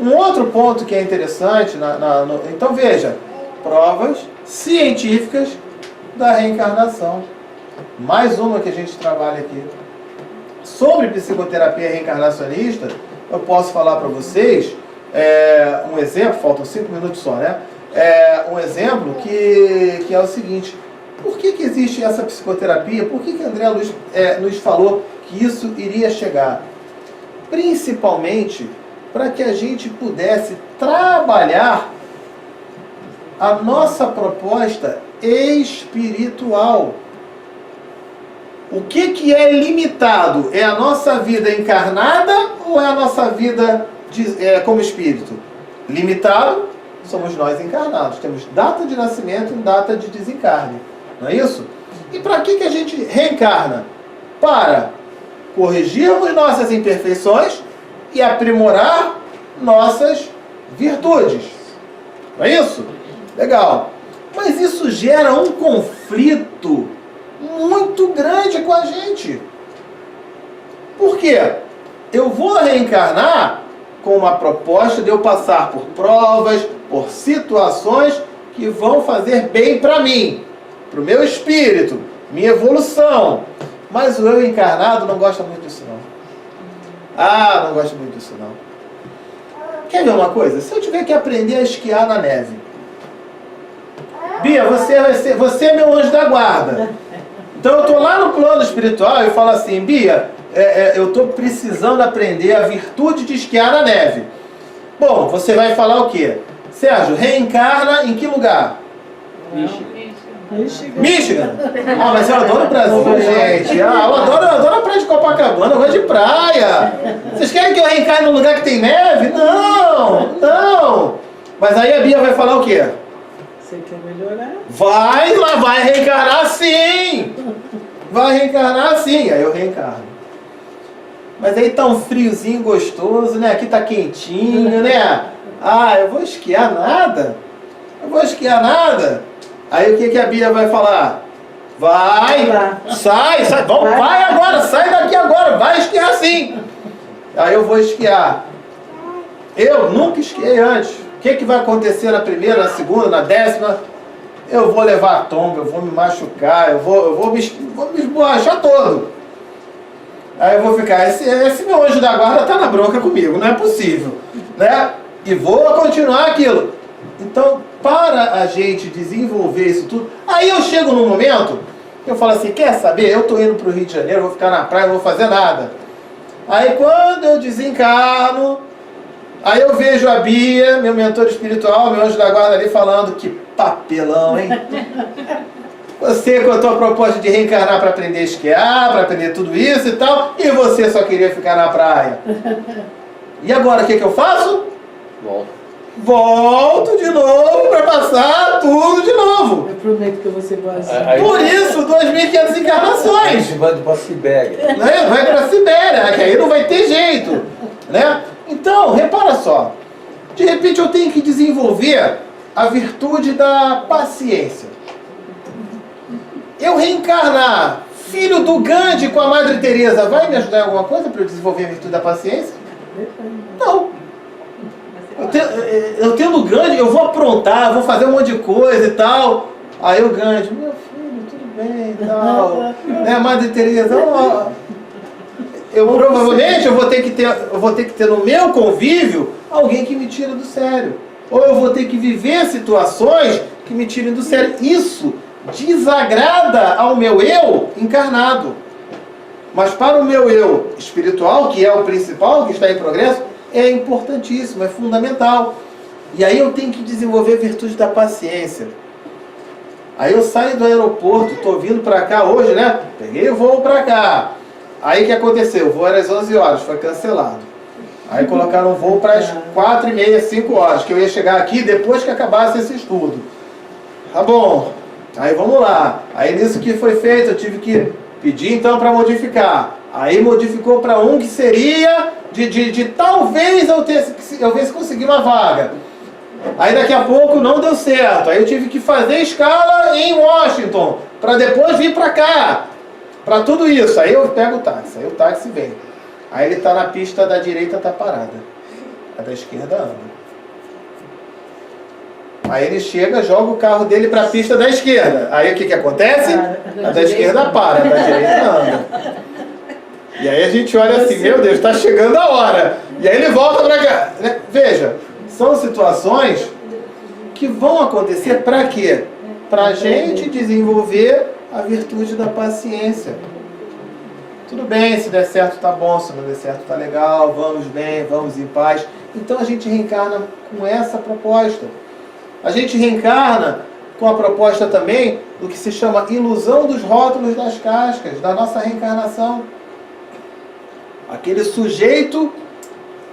Um outro ponto que é interessante, então veja, provas científicas da reencarnação. Mais uma que a gente trabalha aqui. Sobre psicoterapia reencarnacionista, eu posso falar para vocês um exemplo, faltam 5 minutos só, né? Um exemplo que é o seguinte: por que existe essa psicoterapia? Por que André Luiz nos falou que isso iria chegar? Principalmente para que a gente pudesse trabalhar a nossa proposta espiritual. O que é limitado? É a nossa vida encarnada ou é a nossa vida como espírito? Limitado, somos nós encarnados. Temos data de nascimento e data de desencarne. Não é isso? E para que a gente reencarna? Para corrigirmos nossas imperfeições e aprimorar nossas virtudes. Não é isso? Legal. Mas isso gera um conflito muito grande com a gente. Por quê? Eu vou reencarnar com uma proposta de eu passar por provas, por situações que vão fazer bem para mim, para o meu espírito, minha evolução. Mas o eu encarnado não gosta muito disso não. Ah, não gosta muito disso não. Quer ver uma coisa? Se eu tiver que aprender a esquiar na neve, Bia, você é meu anjo da guarda. Então eu estou lá no plano espiritual e falo assim: Bia, eu estou precisando aprender a virtude de esquiar na neve. Bom, você vai falar o quê? Sérgio, reencarna em que lugar? Michigan? Ah, mas eu adoro o Brasil, gente. Ah, eu adoro a praia de Copacabana, eu gosto de praia. Vocês querem que eu reencarne num lugar que tem neve? Não. Mas aí a Bia vai falar o quê? Você quer melhorar? Vai reencarnar sim! Vai reencarnar sim! Aí eu reencarno. Mas aí tá um friozinho gostoso, né? Aqui tá quentinho, né? Ah, eu vou esquiar nada? Aí o que a Bia vai falar? Sai, vai agora, sai daqui agora, vai esquiar sim! Aí eu vou esquiar. Eu nunca esquiei antes. O que vai acontecer na primeira, na segunda, na 10ª? Eu vou levar tomba, eu vou me machucar, eu vou me esborrachar todo. Aí eu vou ficar, esse meu anjo da guarda tá na bronca comigo, não é possível, né? E vou continuar aquilo. Então, para a gente desenvolver isso tudo, aí eu chego num momento, eu falo assim: quer saber? Eu tô indo pro Rio de Janeiro, vou ficar na praia, não vou fazer nada. Aí quando eu desencarno, aí eu vejo a Bia, meu mentor espiritual, meu anjo da guarda ali falando: que papelão, hein? Você com a tua proposta de reencarnar para aprender a esquiar, para aprender tudo isso e tal, e você só queria ficar na praia. E agora o que eu faço? Volto de novo para passar tudo de novo. Eu prometo que eu vou ser boazinha. Por isso, 2.500 encarnações. A gente vai para a Sibéria. Né? Vai para a Sibéria, que aí não vai ter jeito. Né? Então, repara só. De repente eu tenho que desenvolver a virtude da paciência. Eu reencarnar filho do Gandhi com a Madre Teresa vai me ajudar em alguma coisa para eu desenvolver a virtude da paciência? Não. Eu tendo Gandhi, eu vou aprontar, vou fazer um monte de coisa e tal. Aí o Gandhi: meu filho, tudo bem e tal. Né, Madre Teresa, ó. Provavelmente eu vou ter que ter no meu convívio alguém que me tira do sério. Ou eu vou ter que viver situações que me tirem do sério. Isso desagrada ao meu eu encarnado. Mas para o meu eu espiritual, que é o principal, que está em progresso, é importantíssimo, é fundamental. E aí eu tenho que desenvolver a virtude da paciência. Aí eu saio do aeroporto, estou vindo para cá hoje, né? Peguei o voo para cá. Aí o que aconteceu? O voo era às 11 horas, foi cancelado. Aí colocaram um voo para as 4h30, 5 horas, que eu ia chegar aqui depois que acabasse esse estudo. Tá bom, aí vamos lá. Aí nisso que foi feito, eu tive que pedir então para modificar. Aí modificou para um que seria de talvez eu ver se conseguir uma vaga. Aí daqui a pouco não deu certo. Aí eu tive que fazer escala em Washington, para depois vir para cá. Para tudo isso. Aí eu pego o táxi. Aí o táxi vem. Aí ele está na pista da direita, está parada. A da esquerda anda. Aí ele chega, joga o carro dele para a pista da esquerda. Aí o que acontece? A da esquerda para, a da direita anda. E aí a gente olha assim, meu Deus, está chegando a hora. E aí ele volta para cá. Veja, são situações que vão acontecer para quê? Para a gente desenvolver a virtude da paciência. Tudo bem, se der certo tá bom, se não der certo tá legal, vamos bem, vamos em paz. Então a gente reencarna com essa proposta. A gente reencarna com a proposta também do que se chama ilusão dos rótulos das cascas, da nossa reencarnação. Aquele sujeito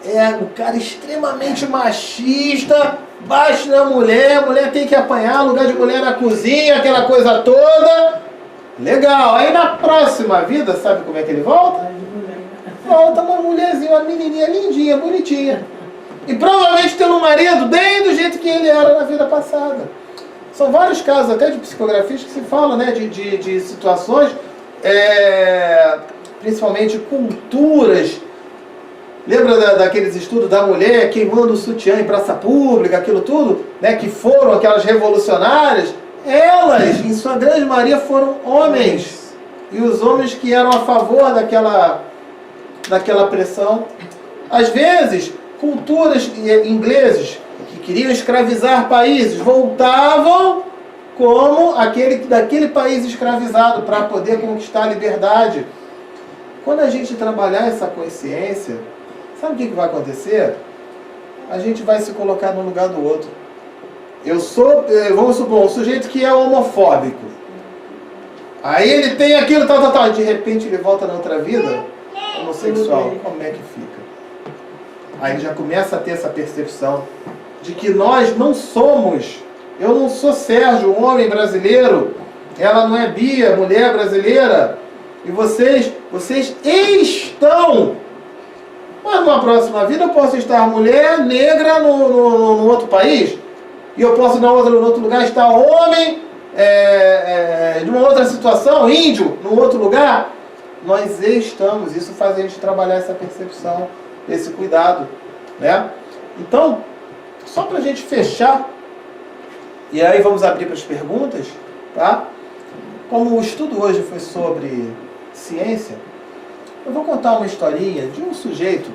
é um cara extremamente machista, bate na mulher, a mulher tem que apanhar, lugar de mulher na cozinha, aquela coisa toda. Legal, aí na próxima vida, sabe como é que ele volta? Volta uma mulherzinha, uma menininha lindinha, bonitinha. E provavelmente tendo um marido bem do jeito que ele era na vida passada. São vários casos até de psicografias que se fala, né, de situações, principalmente culturas. Lembra daqueles estudos da mulher queimando o sutiã em praça pública, aquilo tudo, né, que foram aquelas revolucionárias? Elas, em sua grande maioria, foram homens. E os homens que eram a favor daquela pressão. Às vezes, culturas ingleses que queriam escravizar países voltavam como daquele país escravizado para poder conquistar a liberdade. Quando a gente trabalhar essa consciência, sabe o que vai acontecer? A gente vai se colocar no lugar do outro. Vamos supor, um sujeito que é homofóbico. Aí ele tem aquilo, tal. De repente ele volta na outra vida, homossexual. Como é que fica? Aí ele já começa a ter essa percepção de que nós não somos. Eu não sou Sérgio, um homem brasileiro. Ela não é Bia, mulher brasileira. E vocês estão. Mas numa próxima vida eu posso estar mulher, negra, no outro país. E eu posso, no outro lugar, estar homem, de uma outra situação, índio, num outro lugar. Nós estamos. Isso faz a gente trabalhar essa percepção, esse cuidado, né? Então, só para a gente fechar, e aí vamos abrir para as perguntas, tá? Como o estudo hoje foi sobre ciência, eu vou contar uma historinha de um sujeito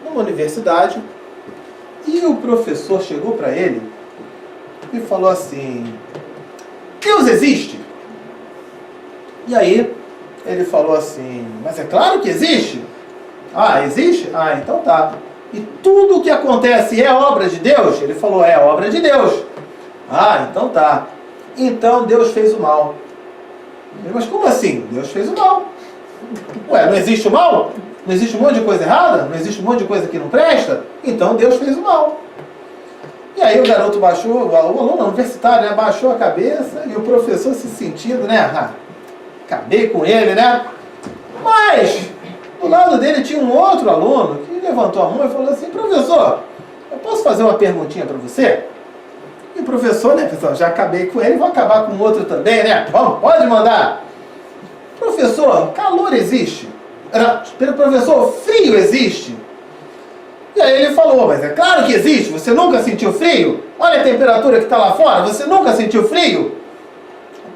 numa universidade, e o professor chegou para ele e falou assim: Deus existe? E aí ele falou assim: mas é claro que existe. Ah, existe? Ah, então tá. E tudo o que acontece é obra de Deus? Ele falou: é obra de Deus. Ah, então tá. Então Deus fez o mal. Mas como assim? Deus fez o mal. Ué, não existe o mal? Não existe um monte de coisa errada? Não existe um monte de coisa que não presta? Então Deus fez o mal. E aí o garoto baixou, o aluno universitário, né, baixou a cabeça e o professor se sentindo, né? Acabei com ele, né? Mas do lado dele tinha um outro aluno que levantou a mão e falou assim: professor, eu posso fazer uma perguntinha para você? E o professor, né, pessoal, já acabei com ele, vou acabar com o outro também, né? Vamos, pode mandar. Professor, calor existe? Professor, frio existe? E aí ele falou: mas é claro que existe, você nunca sentiu frio? Olha a temperatura que está lá fora, você nunca sentiu frio?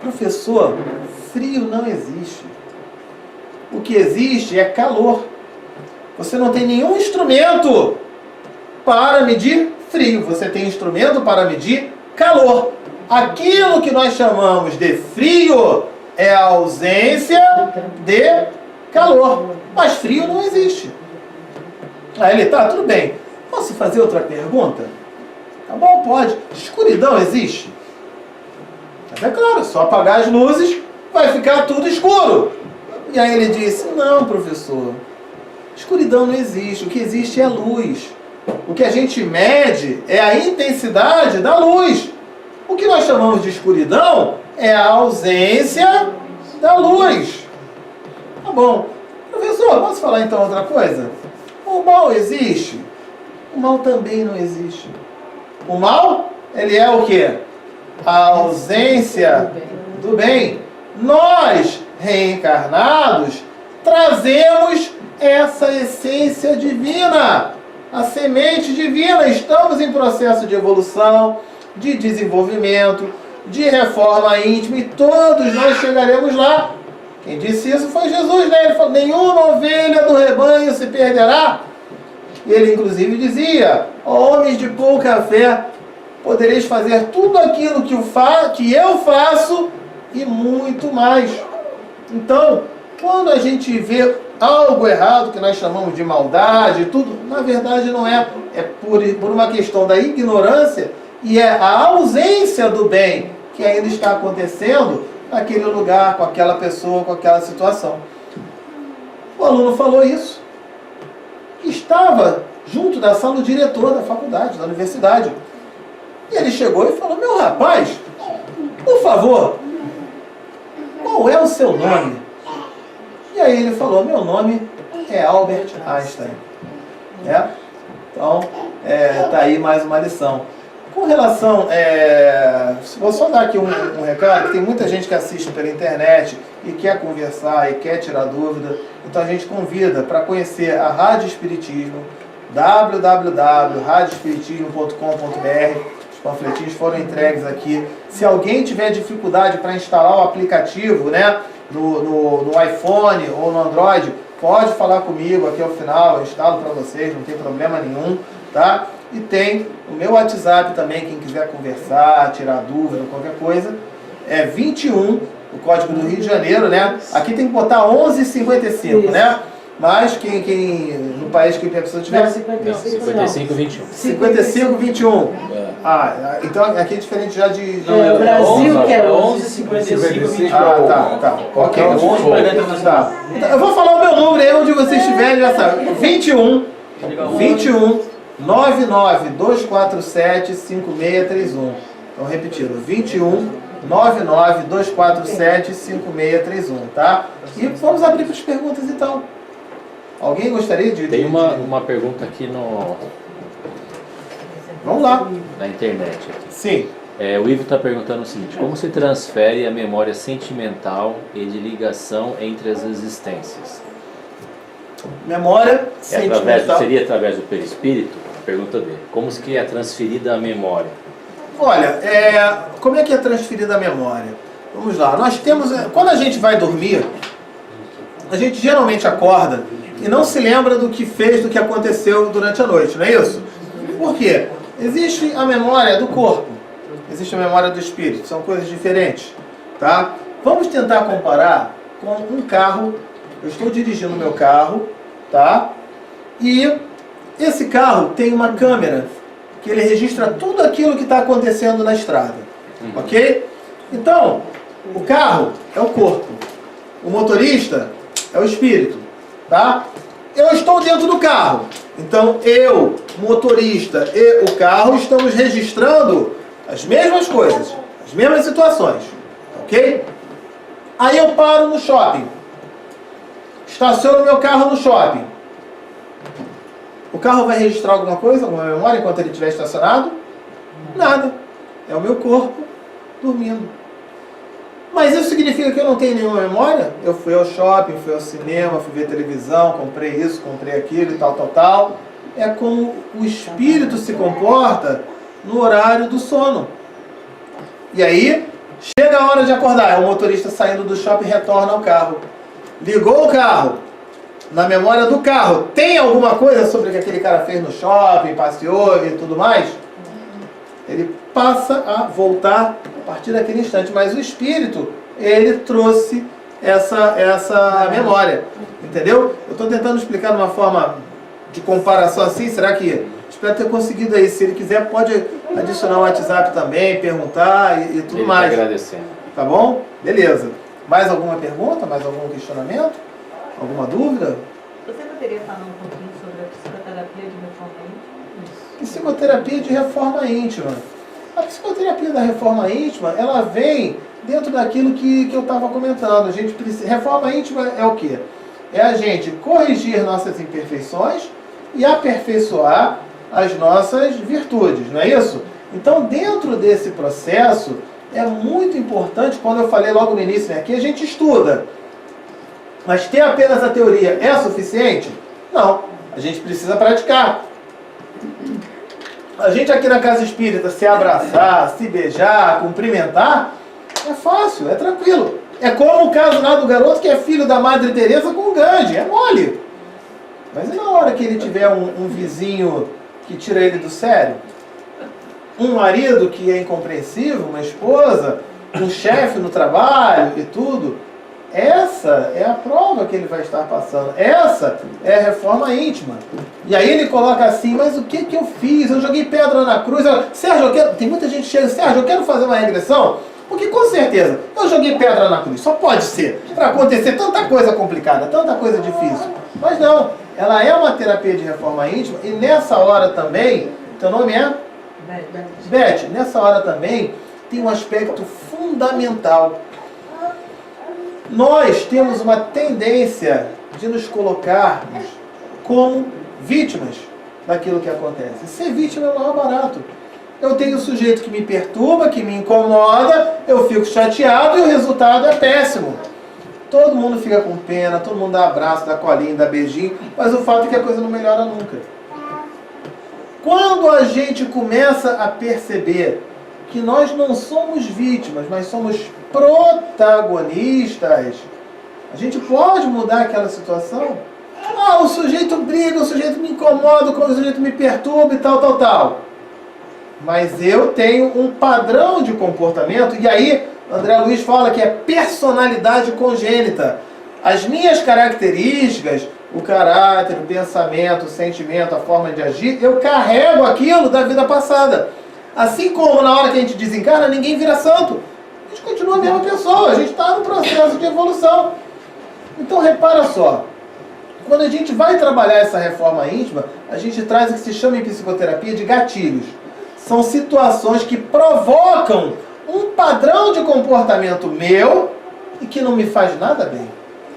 Professor, frio não existe. O que existe é calor. Você não tem nenhum instrumento para medir frio, você tem instrumento para medir calor. Aquilo que nós chamamos de frio é a ausência de calor, mas frio não existe. Aí ele: tá, tudo bem. Posso fazer outra pergunta? Tá bom, pode. Escuridão existe? Mas é claro, só apagar as luzes vai ficar tudo escuro. E aí ele disse: não, professor. Escuridão não existe, o que existe é a luz. O que a gente mede é a intensidade da luz. O que nós chamamos de escuridão é a ausência da luz. Tá bom. Professor, posso falar então outra coisa? O mal existe? O mal também não existe. O mal, ele é o quê? A ausência do bem. Nós, reencarnados, trazemos essa essência divina, a semente divina. Estamos em processo de evolução, de desenvolvimento, de reforma íntima, e todos nós chegaremos lá. Quem disse isso foi Jesus, né? Ele falou: nenhuma ovelha do rebanho se perderá. E ele inclusive dizia: homens de pouca fé, podereis fazer tudo aquilo que eu faço e muito mais. Então, quando a gente vê algo errado, que nós chamamos de maldade, tudo, na verdade não é. É por uma questão da ignorância, e é a ausência do bem que ainda está acontecendo naquele lugar, com aquela pessoa, com aquela situação. O aluno falou isso. Estava junto da sala do diretor da faculdade, da universidade. E ele chegou e falou: meu rapaz, por favor, qual é o seu nome? E aí ele falou: meu nome é Albert Einstein. Então, tá aí mais uma lição. Com relação, vou só dar aqui um recado, que tem muita gente que assiste pela internet e quer conversar e quer tirar dúvida. Então a gente convida para conhecer a Rádio Espiritismo, www.radioespiritismo.com.br. Os panfletinhos foram entregues aqui. Se alguém tiver dificuldade para instalar o aplicativo, né, no iPhone ou no Android, pode falar comigo aqui ao final, eu instalo para vocês, não tem problema nenhum, tá? E tem o meu WhatsApp também, quem quiser conversar, tirar dúvida, qualquer coisa, é 21, o código do Rio de Janeiro, né? Aqui tem que botar 1155, né? Mas quem no país que a pessoa tiver... 5521. 5521. Então aqui é diferente já de... o Brasil que é 1155. Tá. Ok. Tá. Então, eu vou falar o meu número aí, onde vocês estiverem, já sabe. 21 992475631. Então, repetindo, 21 992475631, tá? E vamos abrir para as perguntas, então. Alguém gostaria de... Tem uma pergunta aqui Vamos lá. na internet. Aqui. Sim. O Ivo está perguntando o seguinte: como se transfere a memória sentimental e de ligação entre as existências? Memória sentimental. Seria através do perispírito? Pergunta dele. Como que é transferida a memória? Olha, como é que é transferida a memória? Vamos lá. Nós temos... Quando a gente vai dormir, a gente geralmente acorda e não se lembra do que fez, do que aconteceu durante a noite, não é isso? Por quê? Existe a memória do corpo, existe a memória do espírito, são coisas diferentes, tá? Vamos tentar comparar com um carro. Eu estou dirigindo o meu carro, tá? E esse carro tem uma câmera que ele registra tudo aquilo que está acontecendo na estrada, ok? Então, o carro é o corpo, o motorista é o espírito, tá? Eu estou dentro do carro, então eu, motorista e o carro estamos registrando as mesmas coisas, as mesmas situações, ok? Aí eu paro no shopping, estaciono meu carro no shopping. O carro vai registrar alguma coisa, alguma memória enquanto ele estiver estacionado? Nada. É o meu corpo dormindo. Mas isso significa que eu não tenho nenhuma memória? Eu fui ao shopping, fui ao cinema, fui ver televisão, comprei isso, comprei aquilo e tal. É como o espírito se comporta no horário do sono. E aí, chega a hora de acordar. É o motorista saindo do shopping e retorna ao carro. Ligou o carro. Na memória do carro, tem alguma coisa sobre o que aquele cara fez no shopping, passeou e tudo mais? Ele passa a voltar a partir daquele instante. Mas o espírito, ele trouxe essa memória. Entendeu? Eu estou tentando explicar de uma forma de comparação assim. Será que... Espero ter conseguido aí. Se ele quiser, pode adicionar o WhatsApp também, perguntar e tudo Ele mais. Tá agradecendo. Tá bom? Beleza. Mais alguma pergunta? Mais algum questionamento? Alguma dúvida? Você poderia falar um pouquinho sobre a psicoterapia de reforma íntima? Psicoterapia de reforma íntima. A psicoterapia da reforma íntima, ela vem dentro daquilo que eu estava comentando. Reforma íntima é o quê? É a gente corrigir nossas imperfeições e aperfeiçoar as nossas virtudes, não é isso? Então, dentro desse processo, é muito importante, quando eu falei logo no início, né, aqui a gente estuda. Mas ter apenas a teoria é suficiente? Não. A gente precisa praticar. A gente aqui na Casa Espírita se abraçar, se beijar, cumprimentar, é fácil, é tranquilo. É como o caso lá do garoto que é filho da Madre Teresa com o Gandhi, é mole. Mas e na hora que ele tiver um vizinho que tira ele do sério? Um marido que é incompreensível, uma esposa, um chefe no trabalho e tudo? Essa é a prova que ele vai estar passando. Essa é a reforma íntima. E aí ele coloca assim, mas o que eu fiz? Eu joguei pedra na cruz. Sérgio, tem muita gente que chega, Sérgio, eu quero fazer uma regressão. Porque com certeza, eu joguei pedra na cruz. Só pode ser. Para acontecer tanta coisa complicada, tanta coisa difícil. Mas não, ela é uma terapia de reforma íntima. E nessa hora também, teu nome é? Beth, nessa hora também tem um aspecto fundamental. Nós temos uma tendência de nos colocarmos como vítimas daquilo que acontece. Ser vítima é o maior barato. Eu tenho um sujeito que me perturba, que me incomoda, eu fico chateado e o resultado é péssimo. Todo mundo fica com pena, todo mundo dá abraço, dá colinho, dá beijinho, mas o fato é que a coisa não melhora nunca. Quando a gente começa a perceber que nós não somos vítimas, mas somos protagonistas, a gente pode mudar aquela situação. Ah, o sujeito briga, o sujeito me incomoda, o sujeito me perturba e tal. Mas eu tenho um padrão de comportamento, e aí André Luiz fala que é personalidade congênita. As minhas características, o caráter, o pensamento, o sentimento, a forma de agir, eu carrego aquilo da vida passada. Assim como na hora que a gente desencarna, ninguém vira santo. A gente continua a mesma pessoa, a gente está no processo de evolução. Então repara só, quando a gente vai trabalhar essa reforma íntima, a gente traz o que se chama em psicoterapia de gatilhos. São situações que provocam um padrão de comportamento meu e que não me faz nada bem.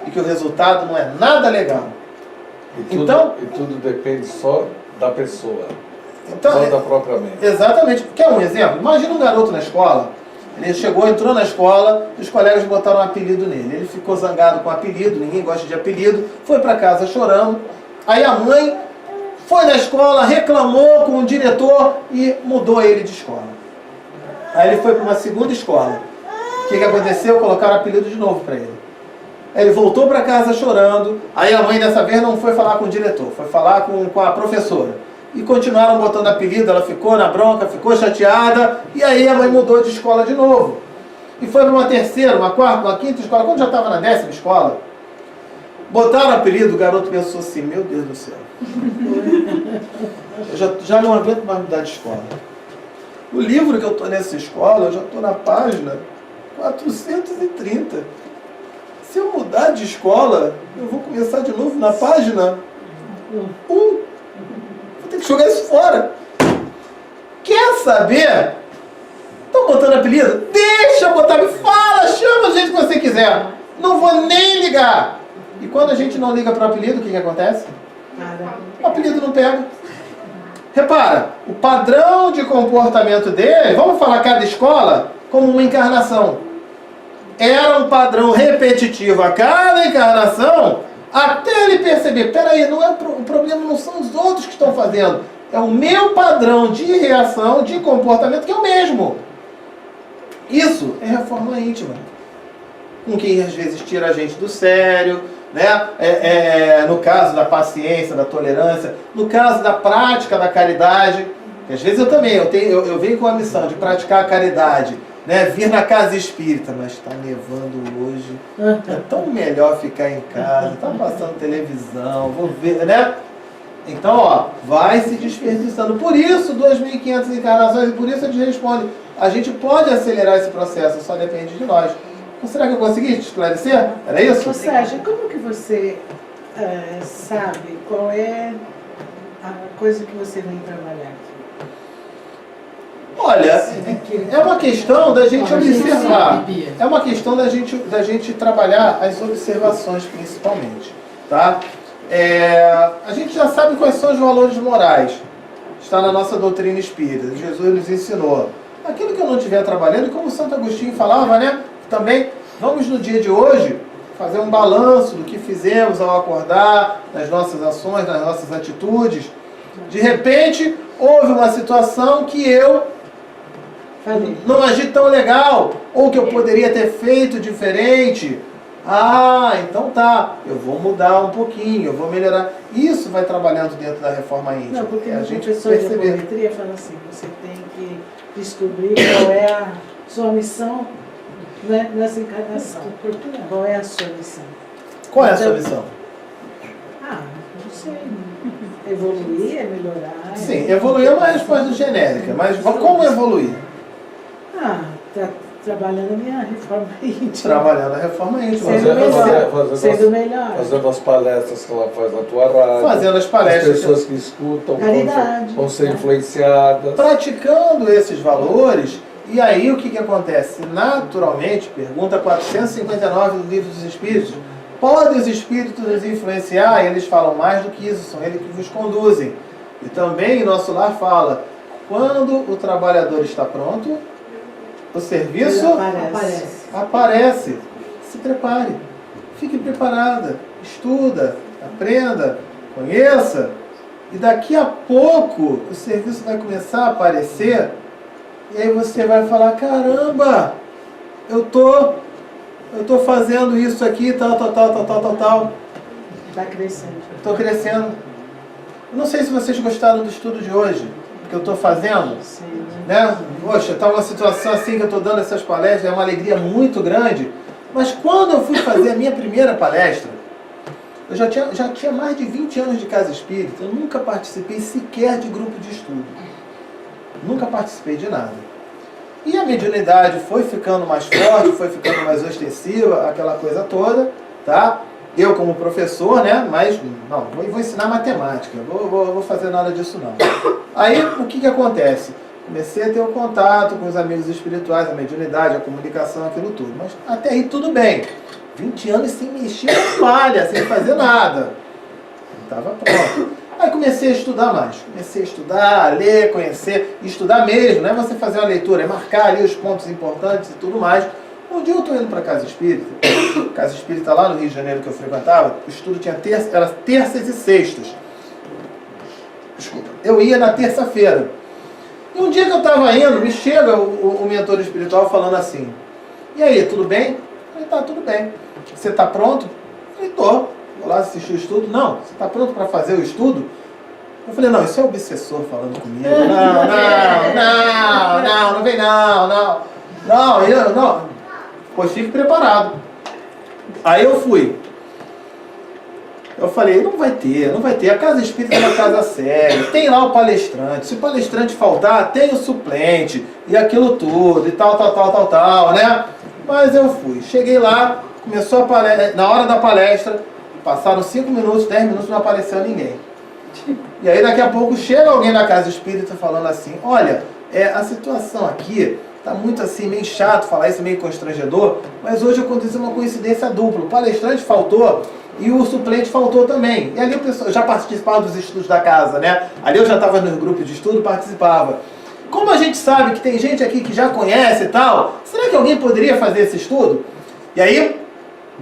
E que o resultado não é nada legal. E tudo depende só da pessoa. Então, só da própria mente. Exatamente. Quer um exemplo? Imagina um garoto na escola. Ele chegou, entrou na escola, os colegas botaram um apelido nele. Ele ficou zangado com o apelido, ninguém gosta de apelido, foi para casa chorando. Aí a mãe foi na escola, reclamou com o diretor e mudou ele de escola. Aí ele foi para uma segunda escola. O que aconteceu? Colocaram apelido de novo para ele. Aí ele voltou para casa chorando. Aí a mãe dessa vez não foi falar com o diretor, foi falar com a professora. E continuaram botando apelido, ela ficou na bronca, ficou chateada, e aí a mãe mudou de escola de novo. E foi para uma terceira, uma quarta, uma quinta escola, quando já estava na 10ª escola, botaram apelido, o garoto pensou assim, meu Deus do céu, eu já não aguento mais mudar de escola. O livro que eu estou nessa escola, eu já estou na página 430. Se eu mudar de escola, eu vou começar de novo na página 1. Tem que jogar isso fora. Quer saber? Estão botando apelido? Deixa botar, me fala, chama o jeito que você quiser. Não vou nem ligar. E quando a gente não liga para o apelido, o que acontece? O apelido não pega. Repara, o padrão de comportamento dele, vamos falar cada escola como uma encarnação. Era um padrão repetitivo a cada encarnação, até ele perceber, peraí, não é o problema não são os outros que estão fazendo, é o meu padrão de reação, de comportamento que é o mesmo. Isso é reforma íntima. Com quem às vezes tira a gente do sério, né? No caso da paciência, da tolerância, no caso da prática da caridade, que às vezes eu também, eu venho com a missão de praticar a caridade, né, vir na casa espírita, mas está nevando hoje, é tão melhor ficar em casa, está passando televisão, vou ver, né? Então, ó, vai se desperdiçando. Por isso, 2.500 encarnações, e por isso a gente responde, a gente pode acelerar esse processo, só depende de nós. Então, será que eu consegui te esclarecer? Era isso? Sérgio, como que você sabe qual é a coisa que você vem trabalhar aqui? Olha, é uma questão da gente observar. É uma questão da gente trabalhar as observações principalmente. Tá? A gente já sabe quais são os valores morais. Está na nossa doutrina espírita. Jesus nos ensinou. Aquilo que eu não estiver trabalhando, como Santo Agostinho falava, né? Também, vamos no dia de hoje fazer um balanço do que fizemos ao acordar, das nossas ações, das nossas atitudes. De repente, houve uma situação que eu não agi tão legal, ou que eu poderia ter feito diferente. Então tá, eu vou mudar um pouquinho, eu vou melhorar. Isso vai trabalhando dentro da reforma íntima. Não, porque a o gente professor de apometria fala assim, você tem que descobrir qual é a sua missão nessa encarnação. Qual é a sua missão? Qual é a sua missão? Não sei. Evoluir, melhorar. Sim, evoluir é uma resposta genérica, mas como evoluir? Trabalhando a minha reforma íntima. Trabalhando a reforma íntima. Sendo melhor. Fazendo as palestras que ela faz na tua rádio. Fazendo as palestras. As pessoas que escutam Caridade, vão ser influenciadas. Praticando esses valores, e aí o que acontece? Naturalmente, pergunta 459 do Livro dos Espíritos, podem os Espíritos nos influenciar? E eles falam mais do que isso, são eles que vos conduzem. E também nosso lar fala, quando o trabalhador está pronto, o serviço aparece. Se prepare. Fique preparada. Estuda, aprenda, conheça. E daqui a pouco o serviço vai começar a aparecer. E aí você vai falar, caramba, eu tô fazendo isso aqui, tal. Está crescendo. Estou crescendo. Não sei se vocês gostaram do estudo de hoje, que eu estou fazendo. Sim. Né? Poxa, está uma situação assim que eu estou dando essas palestras, é uma alegria muito grande. Mas quando eu fui fazer a minha primeira palestra, eu já tinha mais de 20 anos de casa espírita, eu nunca participei sequer de grupo de estudo. Nunca participei de nada. E a mediunidade foi ficando mais forte, foi ficando mais ostensiva, aquela coisa toda, tá? Eu como professor, né? Mas, não, vou ensinar matemática, vou fazer nada disso não. Aí, o que acontece? Comecei a ter um contato com os amigos espirituais, a mediunidade, a comunicação, aquilo tudo. Mas até aí tudo bem. 20 anos sem mexer na palha, sem fazer nada. Não estava pronto. Aí comecei a estudar mais. Comecei a estudar, a ler, conhecer, estudar mesmo, não é você fazer uma leitura, é marcar ali os pontos importantes e tudo mais. Um dia eu estou indo para a Casa Espírita. Casa Espírita lá no Rio de Janeiro que eu frequentava, o estudo tinha era terças e sextas. Desculpa. Eu ia na terça-feira. E um dia que eu estava indo, me chega o mentor espiritual falando assim, e aí, tudo bem? Eu falei, tá, tudo bem. Você está pronto? Eu falei, tô. Vou lá assistir o estudo. Não, você está pronto para fazer o estudo? Eu falei, não, isso é o obsessor falando comigo. Não vem não. Pois fique preparado. Aí eu fui. Eu falei, não vai ter. A Casa Espírita é uma casa séria. Tem lá o palestrante. Se o palestrante faltar, tem o suplente. E aquilo tudo. E tal, né? Mas eu fui. Cheguei lá, começou a palestra. Na hora da palestra, passaram 5 minutos, 10 minutos, não apareceu ninguém. E aí daqui a pouco chega alguém na Casa Espírita falando assim, olha, a situação aqui tá muito assim, meio chato falar isso, meio constrangedor, mas hoje aconteceu uma coincidência dupla. O palestrante faltou e o suplente faltou também. E ali o pessoal já participava dos estudos da casa, né? Ali eu já estava no grupo de estudo, participava. Como a gente sabe que tem gente aqui que já conhece e tal, será que alguém poderia fazer esse estudo? E aí,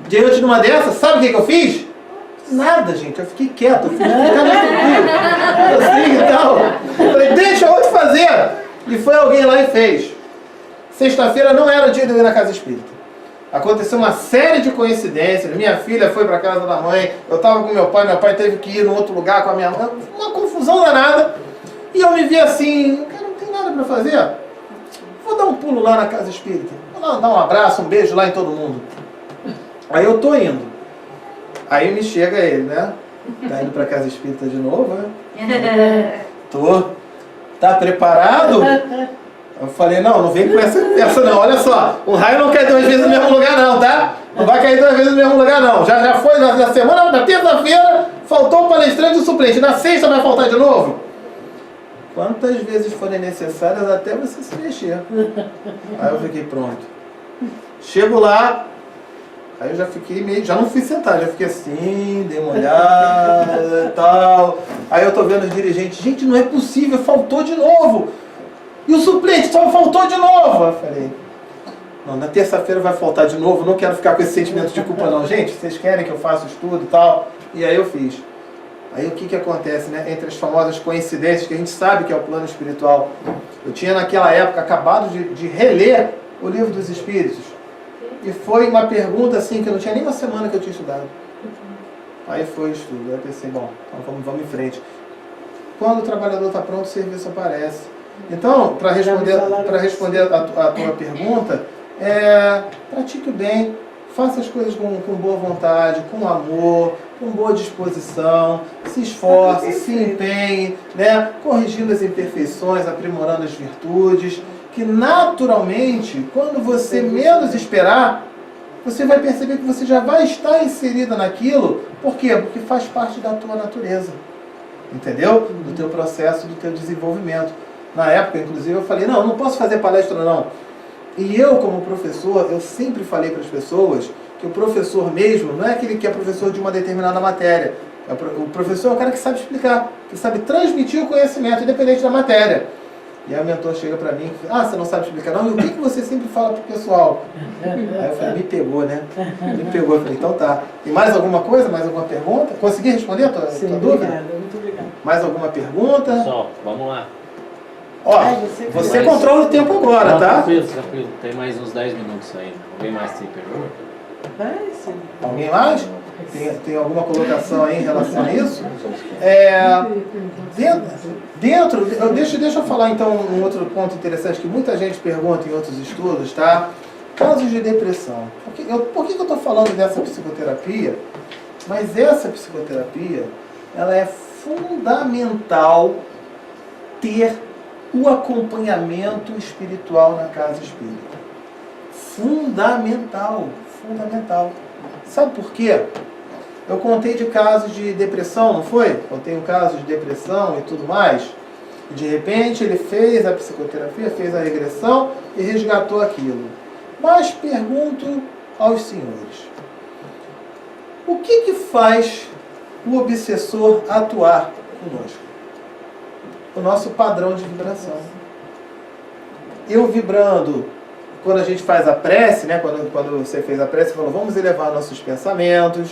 diante de uma dessas, sabe o que eu fiz? Nada, gente. Eu fiquei quieto. Eu fiquei assim e tal. Eu falei, deixa outro fazer. E foi alguém lá e fez. Sexta-feira não era dia de eu ir na Casa Espírita. Aconteceu uma série de coincidências. Minha filha foi para a casa da mãe. Eu estava com meu pai teve que ir em outro lugar com a minha mãe. Uma confusão danada. E eu me vi assim, cara, não tem nada para fazer. Vou dar um pulo lá na Casa Espírita. Vou lá dar um abraço, um beijo lá em todo mundo. Aí eu tô indo. Aí me chega ele, né? Tá indo pra Casa Espírita de novo, né? Tô. Tá preparado? Eu falei, não vem com essa conversa não, olha só, o raio não cai 2 vezes no mesmo lugar não, tá? Não vai cair 2 vezes no mesmo lugar não. Já foi na semana, na terça-feira, faltou o palestrante e o suplente, na sexta vai faltar de novo? Quantas vezes forem necessárias até você se mexer. Aí eu fiquei pronto. Chego lá, aí eu já fiquei meio, já não fui sentar, já fiquei assim, dei uma olhada e tal. Aí eu tô vendo os dirigentes, gente, não é possível, faltou de novo. E o suplente só faltou de novo. Eu falei, não, na terça-feira vai faltar de novo, não quero ficar com esse sentimento de culpa não. Gente, vocês querem que eu faça o estudo e tal? E aí eu fiz. Aí o que acontece, né? Entre as famosas coincidências, que a gente sabe que é o plano espiritual. Eu tinha naquela época acabado de reler o Livro dos Espíritos. E foi uma pergunta assim, que eu não tinha nem uma semana que eu tinha estudado. Aí foi o estudo. Aí eu pensei, bom, então vamos em frente. Quando o trabalhador está pronto, o serviço aparece. Então, para responder a tua pergunta, pratique o bem, faça as coisas com boa vontade, com amor, com boa disposição, se esforce, se empenhe, né? Corrigindo as imperfeições, aprimorando as virtudes, que naturalmente, quando você menos esperar, você vai perceber que você já vai estar inserida naquilo. Por quê? Porque faz parte da tua natureza, entendeu? Do teu processo, do teu desenvolvimento. Na época, inclusive, eu falei, não posso fazer palestra não. E eu, como professor, eu sempre falei para as pessoas que o professor mesmo não é aquele que é professor de uma determinada matéria. O professor é o cara que sabe explicar, que sabe transmitir o conhecimento, independente da matéria. E aí o mentor chega para mim e fala, você não sabe explicar não? E o que você sempre fala para o pessoal? Aí eu falei, me pegou, né? Me pegou. Eu falei, então tá. Tem mais alguma coisa? Mais alguma pergunta? Consegui responder a tua dúvida? Obrigada, muito obrigada. Mais alguma pergunta? Pessoal, vamos lá. Ó, você controla o tempo agora, não, tá? Tranquilo. Tem mais uns 10 minutos ainda. Alguém mais tem pergunta? Vai, sim. Alguém mais? Tem alguma colocação aí em relação a isso? Deixa eu falar então um outro ponto interessante que muita gente pergunta em outros estudos, tá? Casos de depressão. Por que eu estou falando dessa psicoterapia? Mas essa psicoterapia, ela é fundamental ter o acompanhamento espiritual na casa espírita. Fundamental. Sabe por quê? Eu contei de casos de depressão, não foi? Contei um caso de depressão e tudo mais. E de repente ele fez a psicoterapia, fez a regressão e resgatou aquilo. Mas pergunto aos senhores, o que faz o obsessor atuar conosco? O nosso padrão de vibração. Eu vibrando, quando a gente faz a prece, né? Quando você fez a prece, você falou, vamos elevar nossos pensamentos.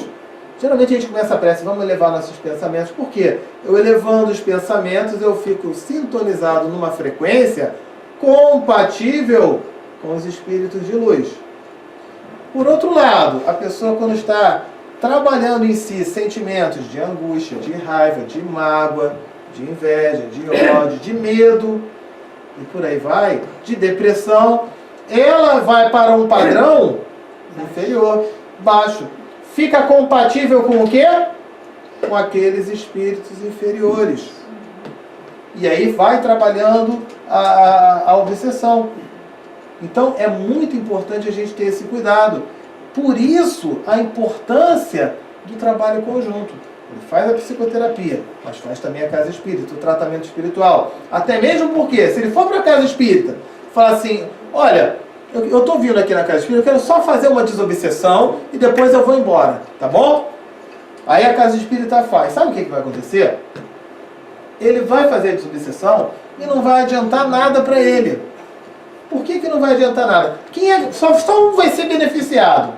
Geralmente a gente começa a prece, vamos elevar nossos pensamentos. Por quê? Eu elevando os pensamentos, eu fico sintonizado numa frequência compatível com os espíritos de luz. Por outro lado, a pessoa quando está trabalhando em si sentimentos de angústia, de raiva, de mágoa, de inveja, de ódio, de medo, e por aí vai, de depressão, ela vai para um padrão inferior, baixo. Fica compatível com o quê? Com aqueles espíritos inferiores. E aí vai trabalhando a obsessão. Então é muito importante a gente ter esse cuidado. Por isso a importância do trabalho conjunto. Ele faz a psicoterapia, mas faz também a casa espírita, o tratamento espiritual. Até mesmo porque, se ele for para a casa espírita, fala assim, olha, eu estou vindo aqui na casa espírita, eu quero só fazer uma desobsessão e depois eu vou embora, tá bom? Aí a casa espírita faz. Sabe o que vai acontecer? Ele vai fazer a desobsessão e não vai adiantar nada para ele. Por que não vai adiantar nada? Só um vai ser beneficiado?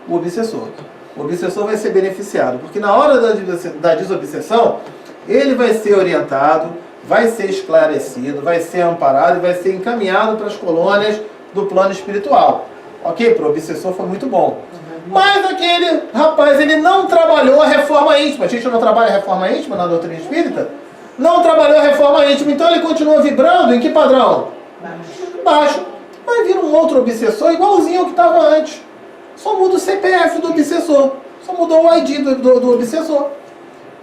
O obsessor. O obsessor vai ser beneficiado, porque na hora da desobsessão, ele vai ser orientado, vai ser esclarecido, vai ser amparado e vai ser encaminhado para as colônias do plano espiritual. Ok? Para o obsessor foi muito bom. Mas aquele rapaz, ele não trabalhou a reforma íntima. A gente não trabalha a reforma íntima na doutrina espírita? Não trabalhou a reforma íntima, então ele continua vibrando em que padrão? Baixo. Vai vir um outro obsessor igualzinho ao que estava antes. Só muda o CPF do obsessor. Só mudou o ID do obsessor.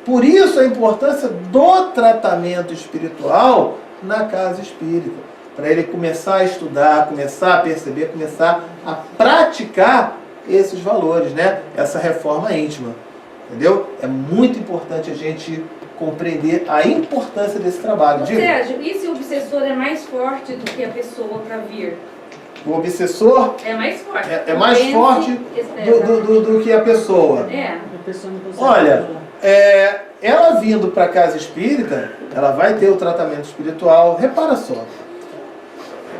Por isso a importância do tratamento espiritual na casa espírita. para ele começar a estudar, começar a perceber, começar a praticar esses valores, né? Essa reforma íntima, entendeu? É muito importante a gente compreender a importância desse trabalho. Sérgio, e se o obsessor é mais forte do que a pessoa para vir? O obsessor é mais forte, mais forte do que a pessoa. É. A pessoa não consegue Olha, controlar. ela vindo para a casa espírita, ela vai ter o tratamento espiritual. Repara só,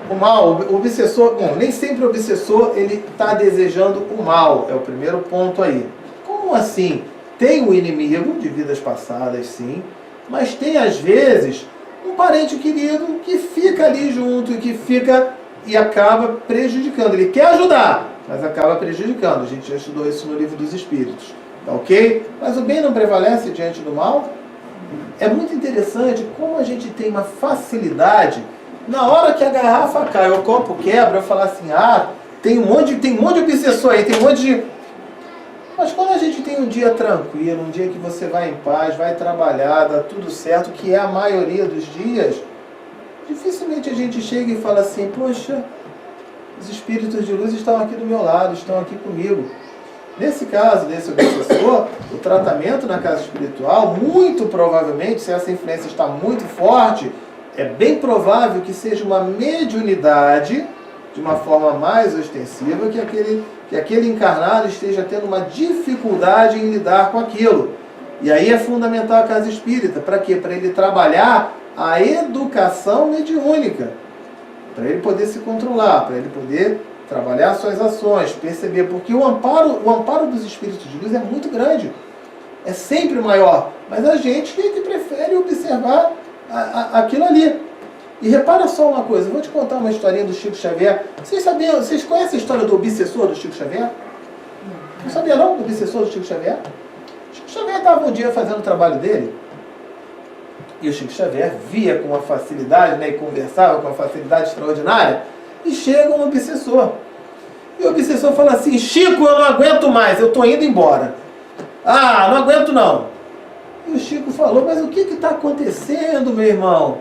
o mal, o obsessor, bom, nem sempre o obsessor ele está desejando o mal, é o primeiro ponto aí. Como assim? Tem o inimigo de vidas passadas, sim, mas tem às vezes um parente querido que fica ali junto e que fica e acaba prejudicando. Ele quer ajudar, mas acaba prejudicando. A gente já estudou isso no Livro dos Espíritos, tá ok? Mas o bem não prevalece diante do mal. É muito interessante como a gente tem uma facilidade. Na hora que a garrafa cai, o copo quebra, eu falo assim, tem um monte de obsessor aí, tem um monte de... Mas quando a gente tem um dia tranquilo, um dia que você vai em paz, vai trabalhar, dá tudo certo, que é a maioria dos dias, dificilmente a gente chega e fala assim, poxa, os espíritos de luz estão aqui do meu lado, estão aqui comigo. Nesse caso, desse obsessor, o tratamento na casa espiritual, muito provavelmente, se essa influência está muito forte, é bem provável que seja uma mediunidade, de uma forma mais ostensiva, que aquele encarnado esteja tendo uma dificuldade em lidar com aquilo. E aí é fundamental a casa espírita. Para quê? Para ele trabalhar a educação mediúnica. Para ele poder se controlar, para ele poder trabalhar suas ações, perceber. Porque o amparo dos espíritos de luz é muito grande. É sempre maior. Mas a gente que prefere observar aquilo ali. E repara só uma coisa, eu vou te contar uma historinha do Chico Xavier. Vocês conhecem a história do obsessor do Chico Xavier? Não sabia não do obsessor do Chico Xavier? Chico Xavier estava um dia fazendo o trabalho dele, e o Chico Xavier via com uma facilidade, né, e conversava com uma facilidade extraordinária, e chega um obsessor. E o obsessor fala assim, Chico, eu não aguento mais, eu estou indo embora. Não aguento não. E o Chico falou, mas o que está acontecendo, meu irmão?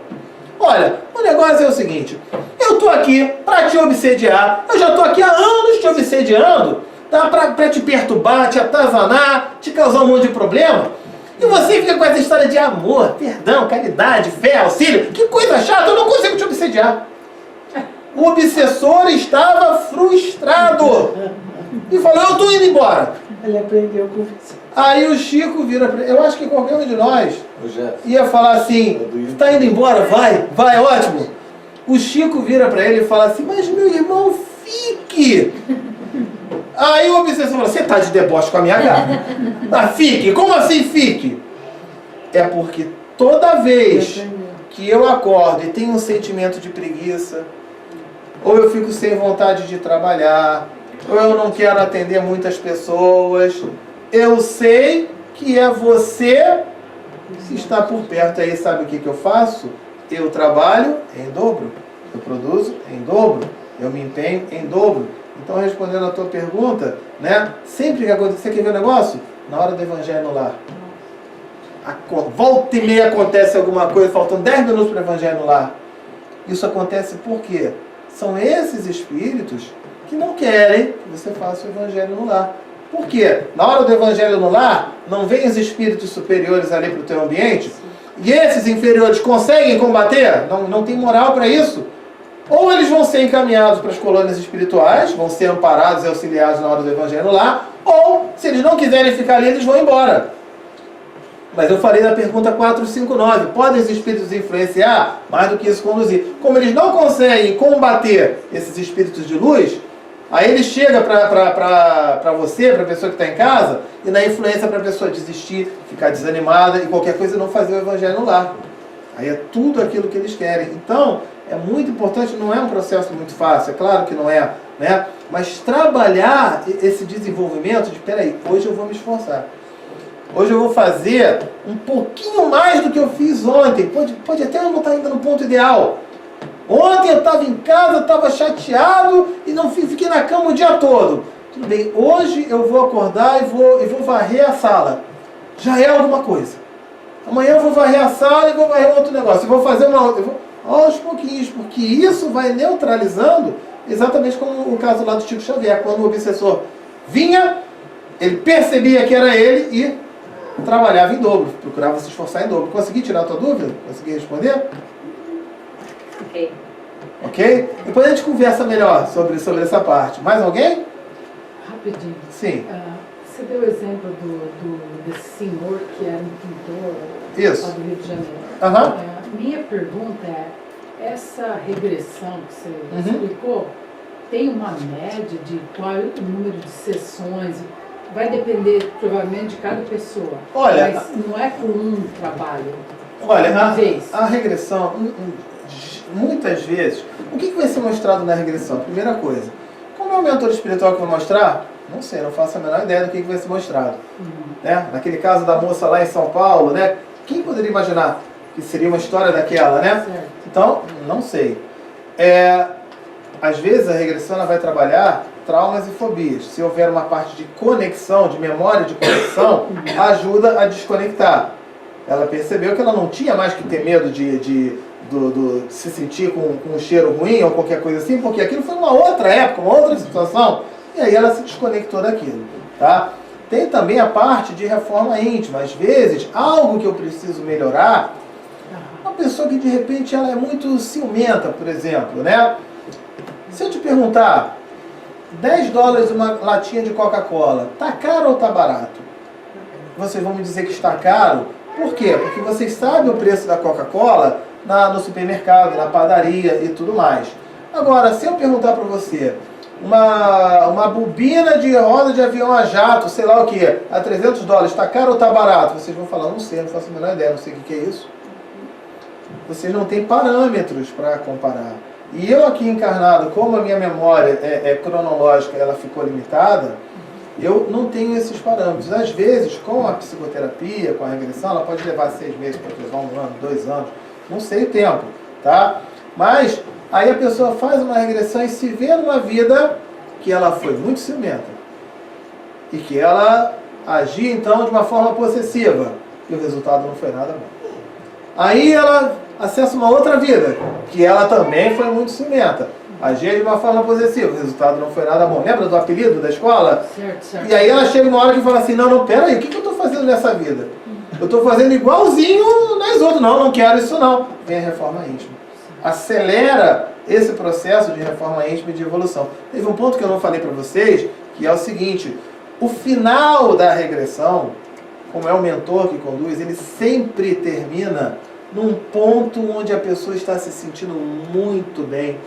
Olha, o negócio é o seguinte, eu estou aqui para te obsediar, eu já estou aqui há anos te obsediando, tá? Para te perturbar, te atazanar, te causar um monte de problema, e você fica com essa história de amor, perdão, caridade, fé, auxílio, que coisa chata, eu não consigo te obsediar. O obsessor estava frustrado e falou, eu estou indo embora. Ele aprendeu com isso. Aí o Chico vira para ele, eu acho que qualquer um de nós ia falar assim, está indo embora? Vai, ótimo. O Chico vira para ele e fala assim, mas meu irmão, fique. Aí o obsessor fala, você está de deboche com a minha cara? Fique, como assim fique? É porque toda vez que eu acordo e tenho um sentimento de preguiça, ou eu fico sem vontade de trabalhar, ou eu não quero atender muitas pessoas, eu sei que é você que está por perto. Aí sabe o que eu faço? Eu trabalho em dobro, eu produzo em dobro, eu me empenho em dobro. Então, respondendo a tua pergunta, né? Sempre que acontecer, quer ver o negócio? Na hora do evangelho no lar. Volta e meia acontece alguma coisa, faltam 10 minutos para o evangelho no lar. Isso acontece por quê? São esses espíritos que não querem que você faça o evangelho no lar. Por quê? Na hora do evangelho no lar, não vem os espíritos superiores ali para o teu ambiente? E esses inferiores conseguem combater? Não tem moral para isso. Ou eles vão ser encaminhados para as colônias espirituais, vão ser amparados e auxiliados na hora do evangelho no lar, ou, se eles não quiserem ficar ali, eles vão embora. Mas eu falei da pergunta 459, podem os espíritos influenciar? Mais do que isso, conduzir. Como eles não conseguem combater esses espíritos de luz, aí ele chega para você, para a pessoa que está em casa, e na influência para a pessoa desistir, ficar desanimada e qualquer coisa não fazer o evangelho no lar. Aí é tudo aquilo que eles querem. Então, é muito importante, não é um processo muito fácil, é claro que não é, né? Mas trabalhar esse desenvolvimento de, peraí, hoje eu vou me esforçar. Hoje eu vou fazer um pouquinho mais do que eu fiz ontem. Pode até não estar ainda no ponto ideal. Ontem eu estava em casa, estava chateado e não fiquei na cama o dia todo. Tudo bem, hoje eu vou acordar e vou varrer a sala. Já é alguma coisa. Amanhã eu vou varrer a sala e vou varrer outro negócio. Eu vou fazer aos pouquinhos, porque isso vai neutralizando, exatamente como o caso lá do Chico Xavier, quando o obsessor vinha, ele percebia que era ele e trabalhava em dobro, procurava se esforçar em dobro. Consegui tirar a tua dúvida? Consegui responder? Ok. Ok? Depois a gente conversa melhor sobre essa parte. Mais alguém? Rapidinho. Sim. Você deu o exemplo desse senhor que era um pintor Isso. lá do Rio de Janeiro. Aham. Minha pergunta é, essa regressão que você Uhum. explicou, tem uma média de qual é o número de sessões? Vai depender, provavelmente, de cada pessoa. Olha, mas não é com um trabalho. Olha, Uma vez. a regressão, muitas vezes, o que vai ser mostrado na regressão? Primeira coisa, como é o mentor espiritual que vai mostrar? Não sei, não faço a menor ideia do que vai ser mostrado. Né? Naquele caso da moça lá em São Paulo, né? Quem poderia imaginar que seria uma história daquela, né? Certo. Então, não sei. Às vezes a regressão ela vai trabalhar traumas e fobias. Se houver uma parte de conexão, de memória de conexão, ajuda a desconectar. Ela percebeu que ela não tinha mais que ter medo de se sentir com um cheiro ruim ou qualquer coisa assim, porque aquilo foi uma outra época, uma outra situação, e aí ela se desconectou daquilo. Tá? Tem também a parte de reforma íntima. Às vezes, algo que eu preciso melhorar, uma pessoa que de repente ela é muito ciumenta, por exemplo, né? Se eu te perguntar, $10 uma latinha de Coca-Cola, tá caro ou tá barato? Vocês vão me dizer que está caro. Por quê? Porque vocês sabem o preço da Coca-Cola no supermercado, na padaria e tudo mais. Agora, se eu perguntar para você, uma bobina de roda de avião a jato, sei lá o que, a $300, está caro ou está barato? Vocês vão falar, não sei, não faço a menor ideia, não sei o que é isso. Vocês não têm parâmetros para comparar. E eu aqui encarnado, como a minha memória cronológica ela ficou limitada, eu não tenho esses parâmetros. Às vezes, com a psicoterapia, com a regressão, ela pode levar 6 meses para levar 1 ano, 2 anos, não sei o tempo, tá? Mas aí a pessoa faz uma regressão e se vê numa vida que ela foi muito ciumenta e que ela agia então de uma forma possessiva e o resultado não foi nada bom. Aí ela acessa uma outra vida que ela também foi muito ciumenta, agia de uma forma possessiva, o resultado não foi nada bom. Lembra do apelido da escola? Certo, certo. E aí ela chega uma hora que fala assim, não, peraí, o que eu estou fazendo nessa vida? Eu estou fazendo igualzinho nas outras, não quero isso não. Vem a reforma íntima. Acelera esse processo de reforma íntima e de evolução. Teve um ponto que eu não falei para vocês, que é o seguinte, o final da regressão, como é o mentor que conduz, ele sempre termina num ponto onde a pessoa está se sentindo muito bem,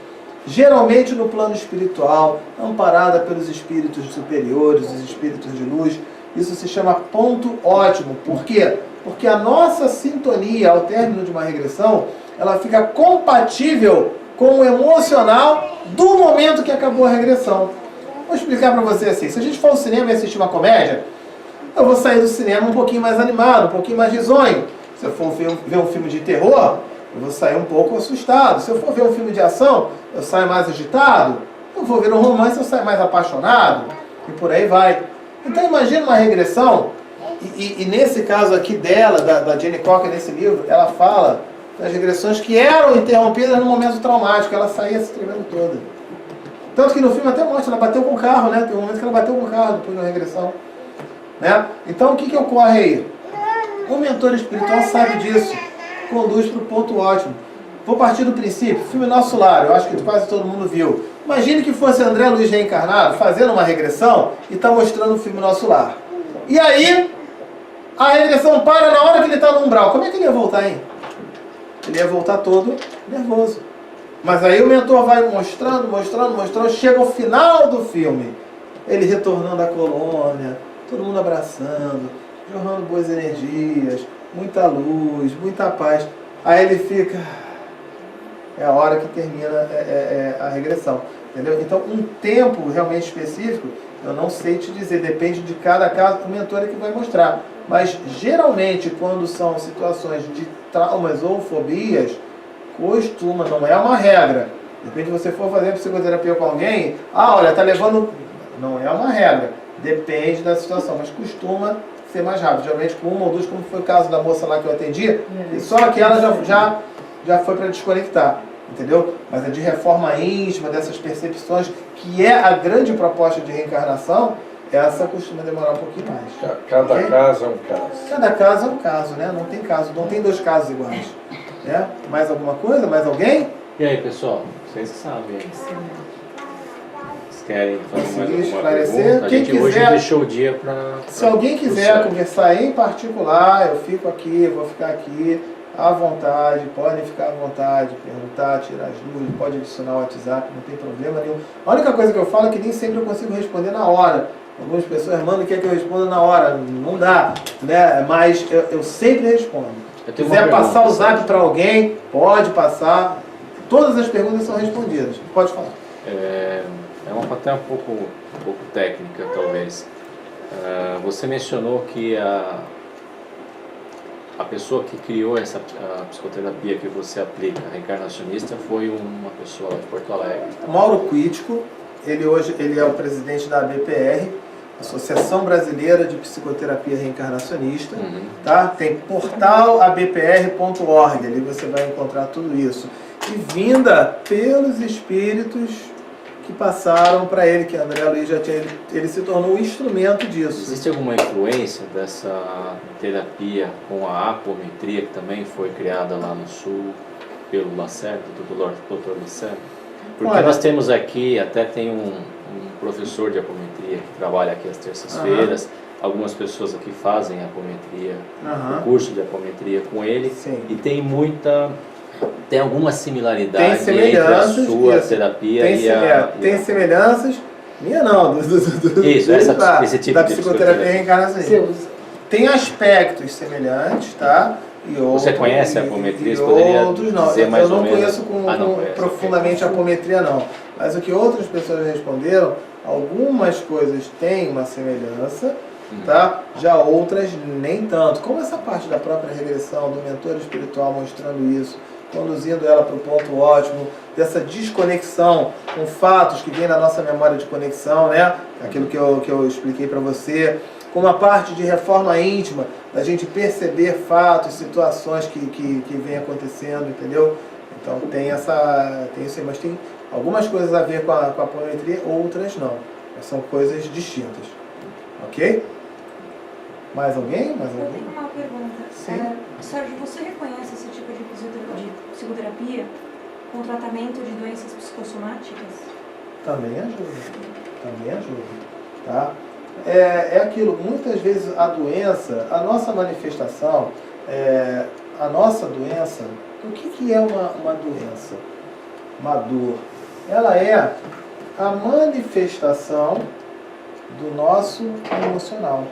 geralmente no plano espiritual, amparada pelos espíritos superiores, os espíritos de luz. Isso se chama ponto ótimo. Por quê? Porque a nossa sintonia ao término de uma regressão, ela fica compatível com o emocional do momento que acabou a regressão. Vou explicar para você assim, se a gente for ao cinema e assistir uma comédia, eu vou sair do cinema um pouquinho mais animado, um pouquinho mais risonho. Se eu for ver um filme de terror, eu vou sair um pouco assustado. Se eu for ver um filme de ação, eu saio mais agitado. Se eu for ver um romance, eu saio mais apaixonado. E por aí vai. Então imagina uma regressão, e nesse caso aqui dela, da Jenny Cocker, nesse livro, ela fala das regressões que eram interrompidas no momento traumático. Ela saía se tremendo toda. Tanto que no filme até mostra, ela bateu com o carro, né? Tem um momento que ela bateu com o carro depois da regressão. Né? Então o que ocorre aí? O mentor espiritual sabe disso, conduz para o ponto ótimo. Vou partir do princípio, filme Nosso Lar, eu acho que quase todo mundo viu. Imagine que fosse André Luiz reencarnado, fazendo uma regressão e está mostrando o filme Nosso Lar. E aí, a regressão para na hora que ele está no umbral. Como é que ele ia voltar, hein? Ele ia voltar todo nervoso. Mas aí o mentor vai mostrando, chega ao final do filme, ele retornando à colônia, todo mundo abraçando, jorrando boas energias, muita luz, muita paz. Aí ele fica... É a hora que termina a regressão. Entendeu? Então, um tempo realmente específico, eu não sei te dizer, depende de cada caso, o mentor é que vai mostrar. Mas, geralmente, quando são situações de traumas ou fobias, costuma, não é uma regra. De repente, você for fazer psicoterapia com alguém, olha, tá levando... Não é uma regra. Depende da situação, mas costuma ser mais rápido. Geralmente com 1 ou 2, como foi o caso da moça lá que eu atendi, e só que ela já já foi para desconectar, entendeu? Mas a de reforma íntima, dessas percepções, que é a grande proposta de reencarnação, essa costuma demorar um pouquinho mais. Cada Ok? caso é um caso. Cada caso é um caso, né? Não tem caso, não tem dois casos iguais. Né? Mais alguma coisa? Mais alguém? E aí, pessoal? Vocês que sabem aí. Vocês querem fazer mais Conseguiu alguma esclarecer? pergunta? A Quem gente hoje quiser- deixou o dia para... Se alguém quiser conversar em particular, eu fico aqui, vou ficar aqui à vontade, podem ficar à vontade, perguntar, tirar as dúvidas, pode adicionar o WhatsApp, não tem problema nenhum. A única coisa que eu falo é que nem sempre eu consigo responder na hora. Algumas pessoas mandam que eu responda na hora, não dá, né? Mas eu sempre respondo. Eu Se tenho uma quiser passar pergunta, o zap Sérgio. para alguém, pode passar. Todas as perguntas são respondidas. Pode falar. É uma até um pouco técnica, talvez. Você mencionou que a pessoa que criou essa a psicoterapia que você aplica, reencarnacionista, foi uma pessoa lá de Porto Alegre. Mauro Quitico, ele é o presidente da ABPR, Associação Brasileira de Psicoterapia Reencarnacionista. Uhum. Tá? Tem portal abpr.org, ali você vai encontrar tudo isso. E vinda pelos espíritos que passaram para ele, que André Luiz já tinha, ele se tornou um instrumento disso. Existe alguma influência dessa terapia com a apometria, que também foi criada lá no Sul pelo Lacerda, do Dr. Lacerda? Porque Olha, nós temos aqui, até tem um professor de apometria que trabalha aqui às terças-feiras, algumas pessoas aqui fazem apometria, o curso de apometria com ele, Sim. e tem alguma similaridade Tem entre a semelhanças, sua isso. terapia Tem, e a... tem semelhanças, minha não, Isso, esse tipo da de psicoterapia reencarnacionista. Seus. Tem aspectos semelhantes, tá? E Você conhece a apometria? E Você poderia outros não. dizer mais Eu não ou menos? conheço Conhece, profundamente a apometria, não. Mas o que outras pessoas responderam, algumas coisas têm uma semelhança, tá? Já outras nem tanto. Como essa parte da própria regressão, do mentor espiritual mostrando isso, conduzindo ela para o ponto ótimo, dessa desconexão com fatos que vêm da nossa memória de conexão, né? Aquilo que eu expliquei para você. Como a parte de reforma íntima, da gente perceber fatos, situações que vêm acontecendo, entendeu? Então tem isso aí, mas tem algumas coisas a ver com a apometria, outras não. Mas são coisas distintas. Ok? Mais alguém? Mais Eu alguém? tenho uma pergunta. Sim. Sérgio, você reconhece esse tipo de psicoterapia com tratamento de doenças psicossomáticas? Também ajuda. Também ajuda. Tá? É aquilo, muitas vezes a doença, a nossa manifestação, a nossa doença, o que é uma doença? Uma dor. Ela é a manifestação do nosso emocional.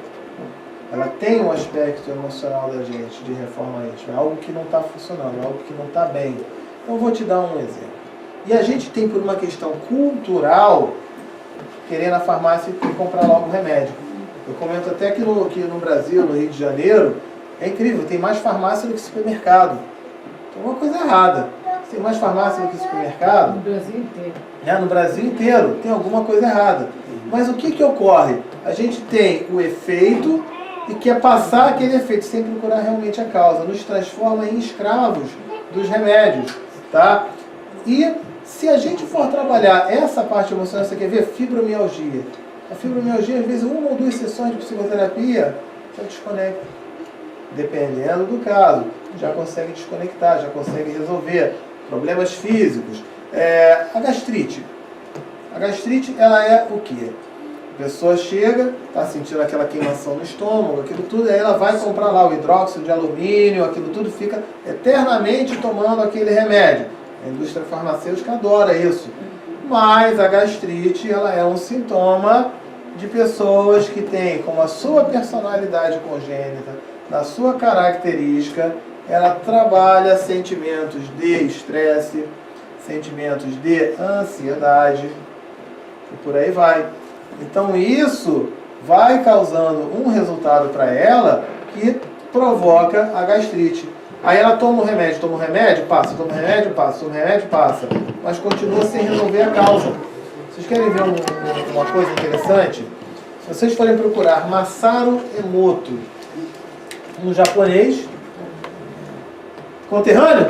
Ela tem um aspecto emocional da gente, de reforma íntima, é algo que não está funcionando, é algo que não está bem. Então eu vou te dar um exemplo. E a gente tem, por uma questão cultural, querer na farmácia e comprar logo remédio. Eu comento até que no Brasil, no Rio de Janeiro, é incrível, tem mais farmácia do que supermercado. Tem uma coisa errada. Tem mais farmácia do que supermercado. No Brasil inteiro. No Brasil inteiro tem alguma coisa errada. Mas o que ocorre? A gente tem o efeito e quer passar aquele efeito sem procurar realmente a causa. Nos transforma em escravos dos remédios. Tá? E se a gente for trabalhar essa parte emocional, você quer ver? Fibromialgia. A fibromialgia, às vezes, 1 ou 2 sessões de psicoterapia, já desconecta. Dependendo do caso, já consegue desconectar, já consegue resolver problemas físicos. A gastrite. A gastrite, ela é o quê? A pessoa chega, está sentindo aquela queimação no estômago, aquilo tudo, aí ela vai comprar lá o hidróxido de alumínio, aquilo tudo fica eternamente tomando aquele remédio. A indústria farmacêutica adora isso. Mas a gastrite, ela é um sintoma de pessoas que têm, como a sua personalidade congênita, na sua característica, ela trabalha sentimentos de estresse, sentimentos de ansiedade, e por aí vai. Então isso vai causando um resultado para ela que provoca a gastrite. Aí ela toma o remédio, passa, toma o remédio, passa, toma o remédio, passa. Mas continua sem resolver a causa. Vocês querem ver uma coisa interessante? Se vocês forem procurar Masaru Emoto, um japonês, conterrâneo,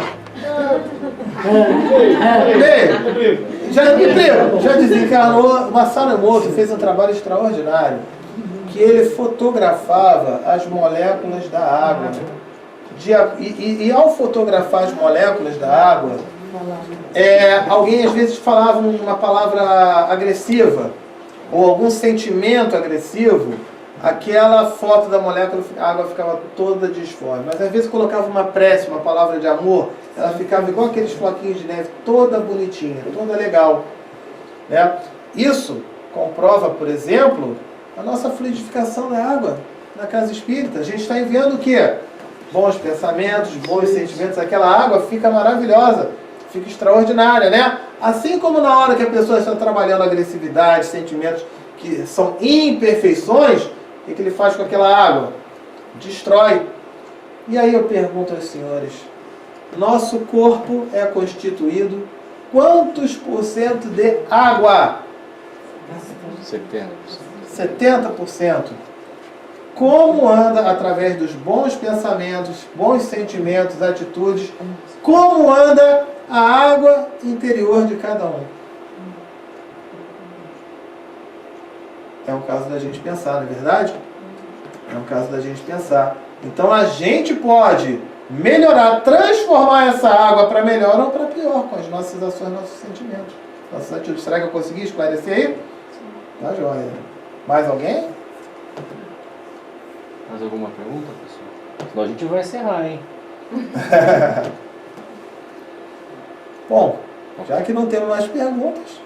Bem, já desencarnou Masaru Emoto, fez um trabalho extraordinário, que ele fotografava as moléculas da água. E ao fotografar as moléculas da água, alguém às vezes falava uma palavra agressiva, ou algum sentimento agressivo, aquela foto da molécula, a água ficava toda disforme. Mas às vezes colocava uma prece, uma palavra de amor, ela ficava igual aqueles floquinhos de neve, toda bonitinha, toda legal. Né? Isso comprova, por exemplo, a nossa fluidificação da água na casa espírita. A gente está enviando o quê? Bons pensamentos, bons sentimentos. Aquela água fica maravilhosa, fica extraordinária, né? Assim como na hora que a pessoa está trabalhando agressividade, sentimentos que são imperfeições, o que ele faz com aquela água? Destrói. E aí eu pergunto aos senhores, nosso corpo é constituído quantos por cento de água? 70%. 70%. Como anda, através dos bons pensamentos, bons sentimentos, atitudes, como anda a água interior de cada um? É um caso da gente pensar, não é verdade? É um caso da gente pensar. Então a gente pode melhorar, transformar essa água para melhor ou para pior, com as nossas ações, nossos sentimentos, nossas atitudes. Será que eu consegui esclarecer aí? Tá joia. Mais alguém? Mais alguma pergunta, pessoal? Senão a gente vai encerrar, hein? Bom, já que não temos mais perguntas,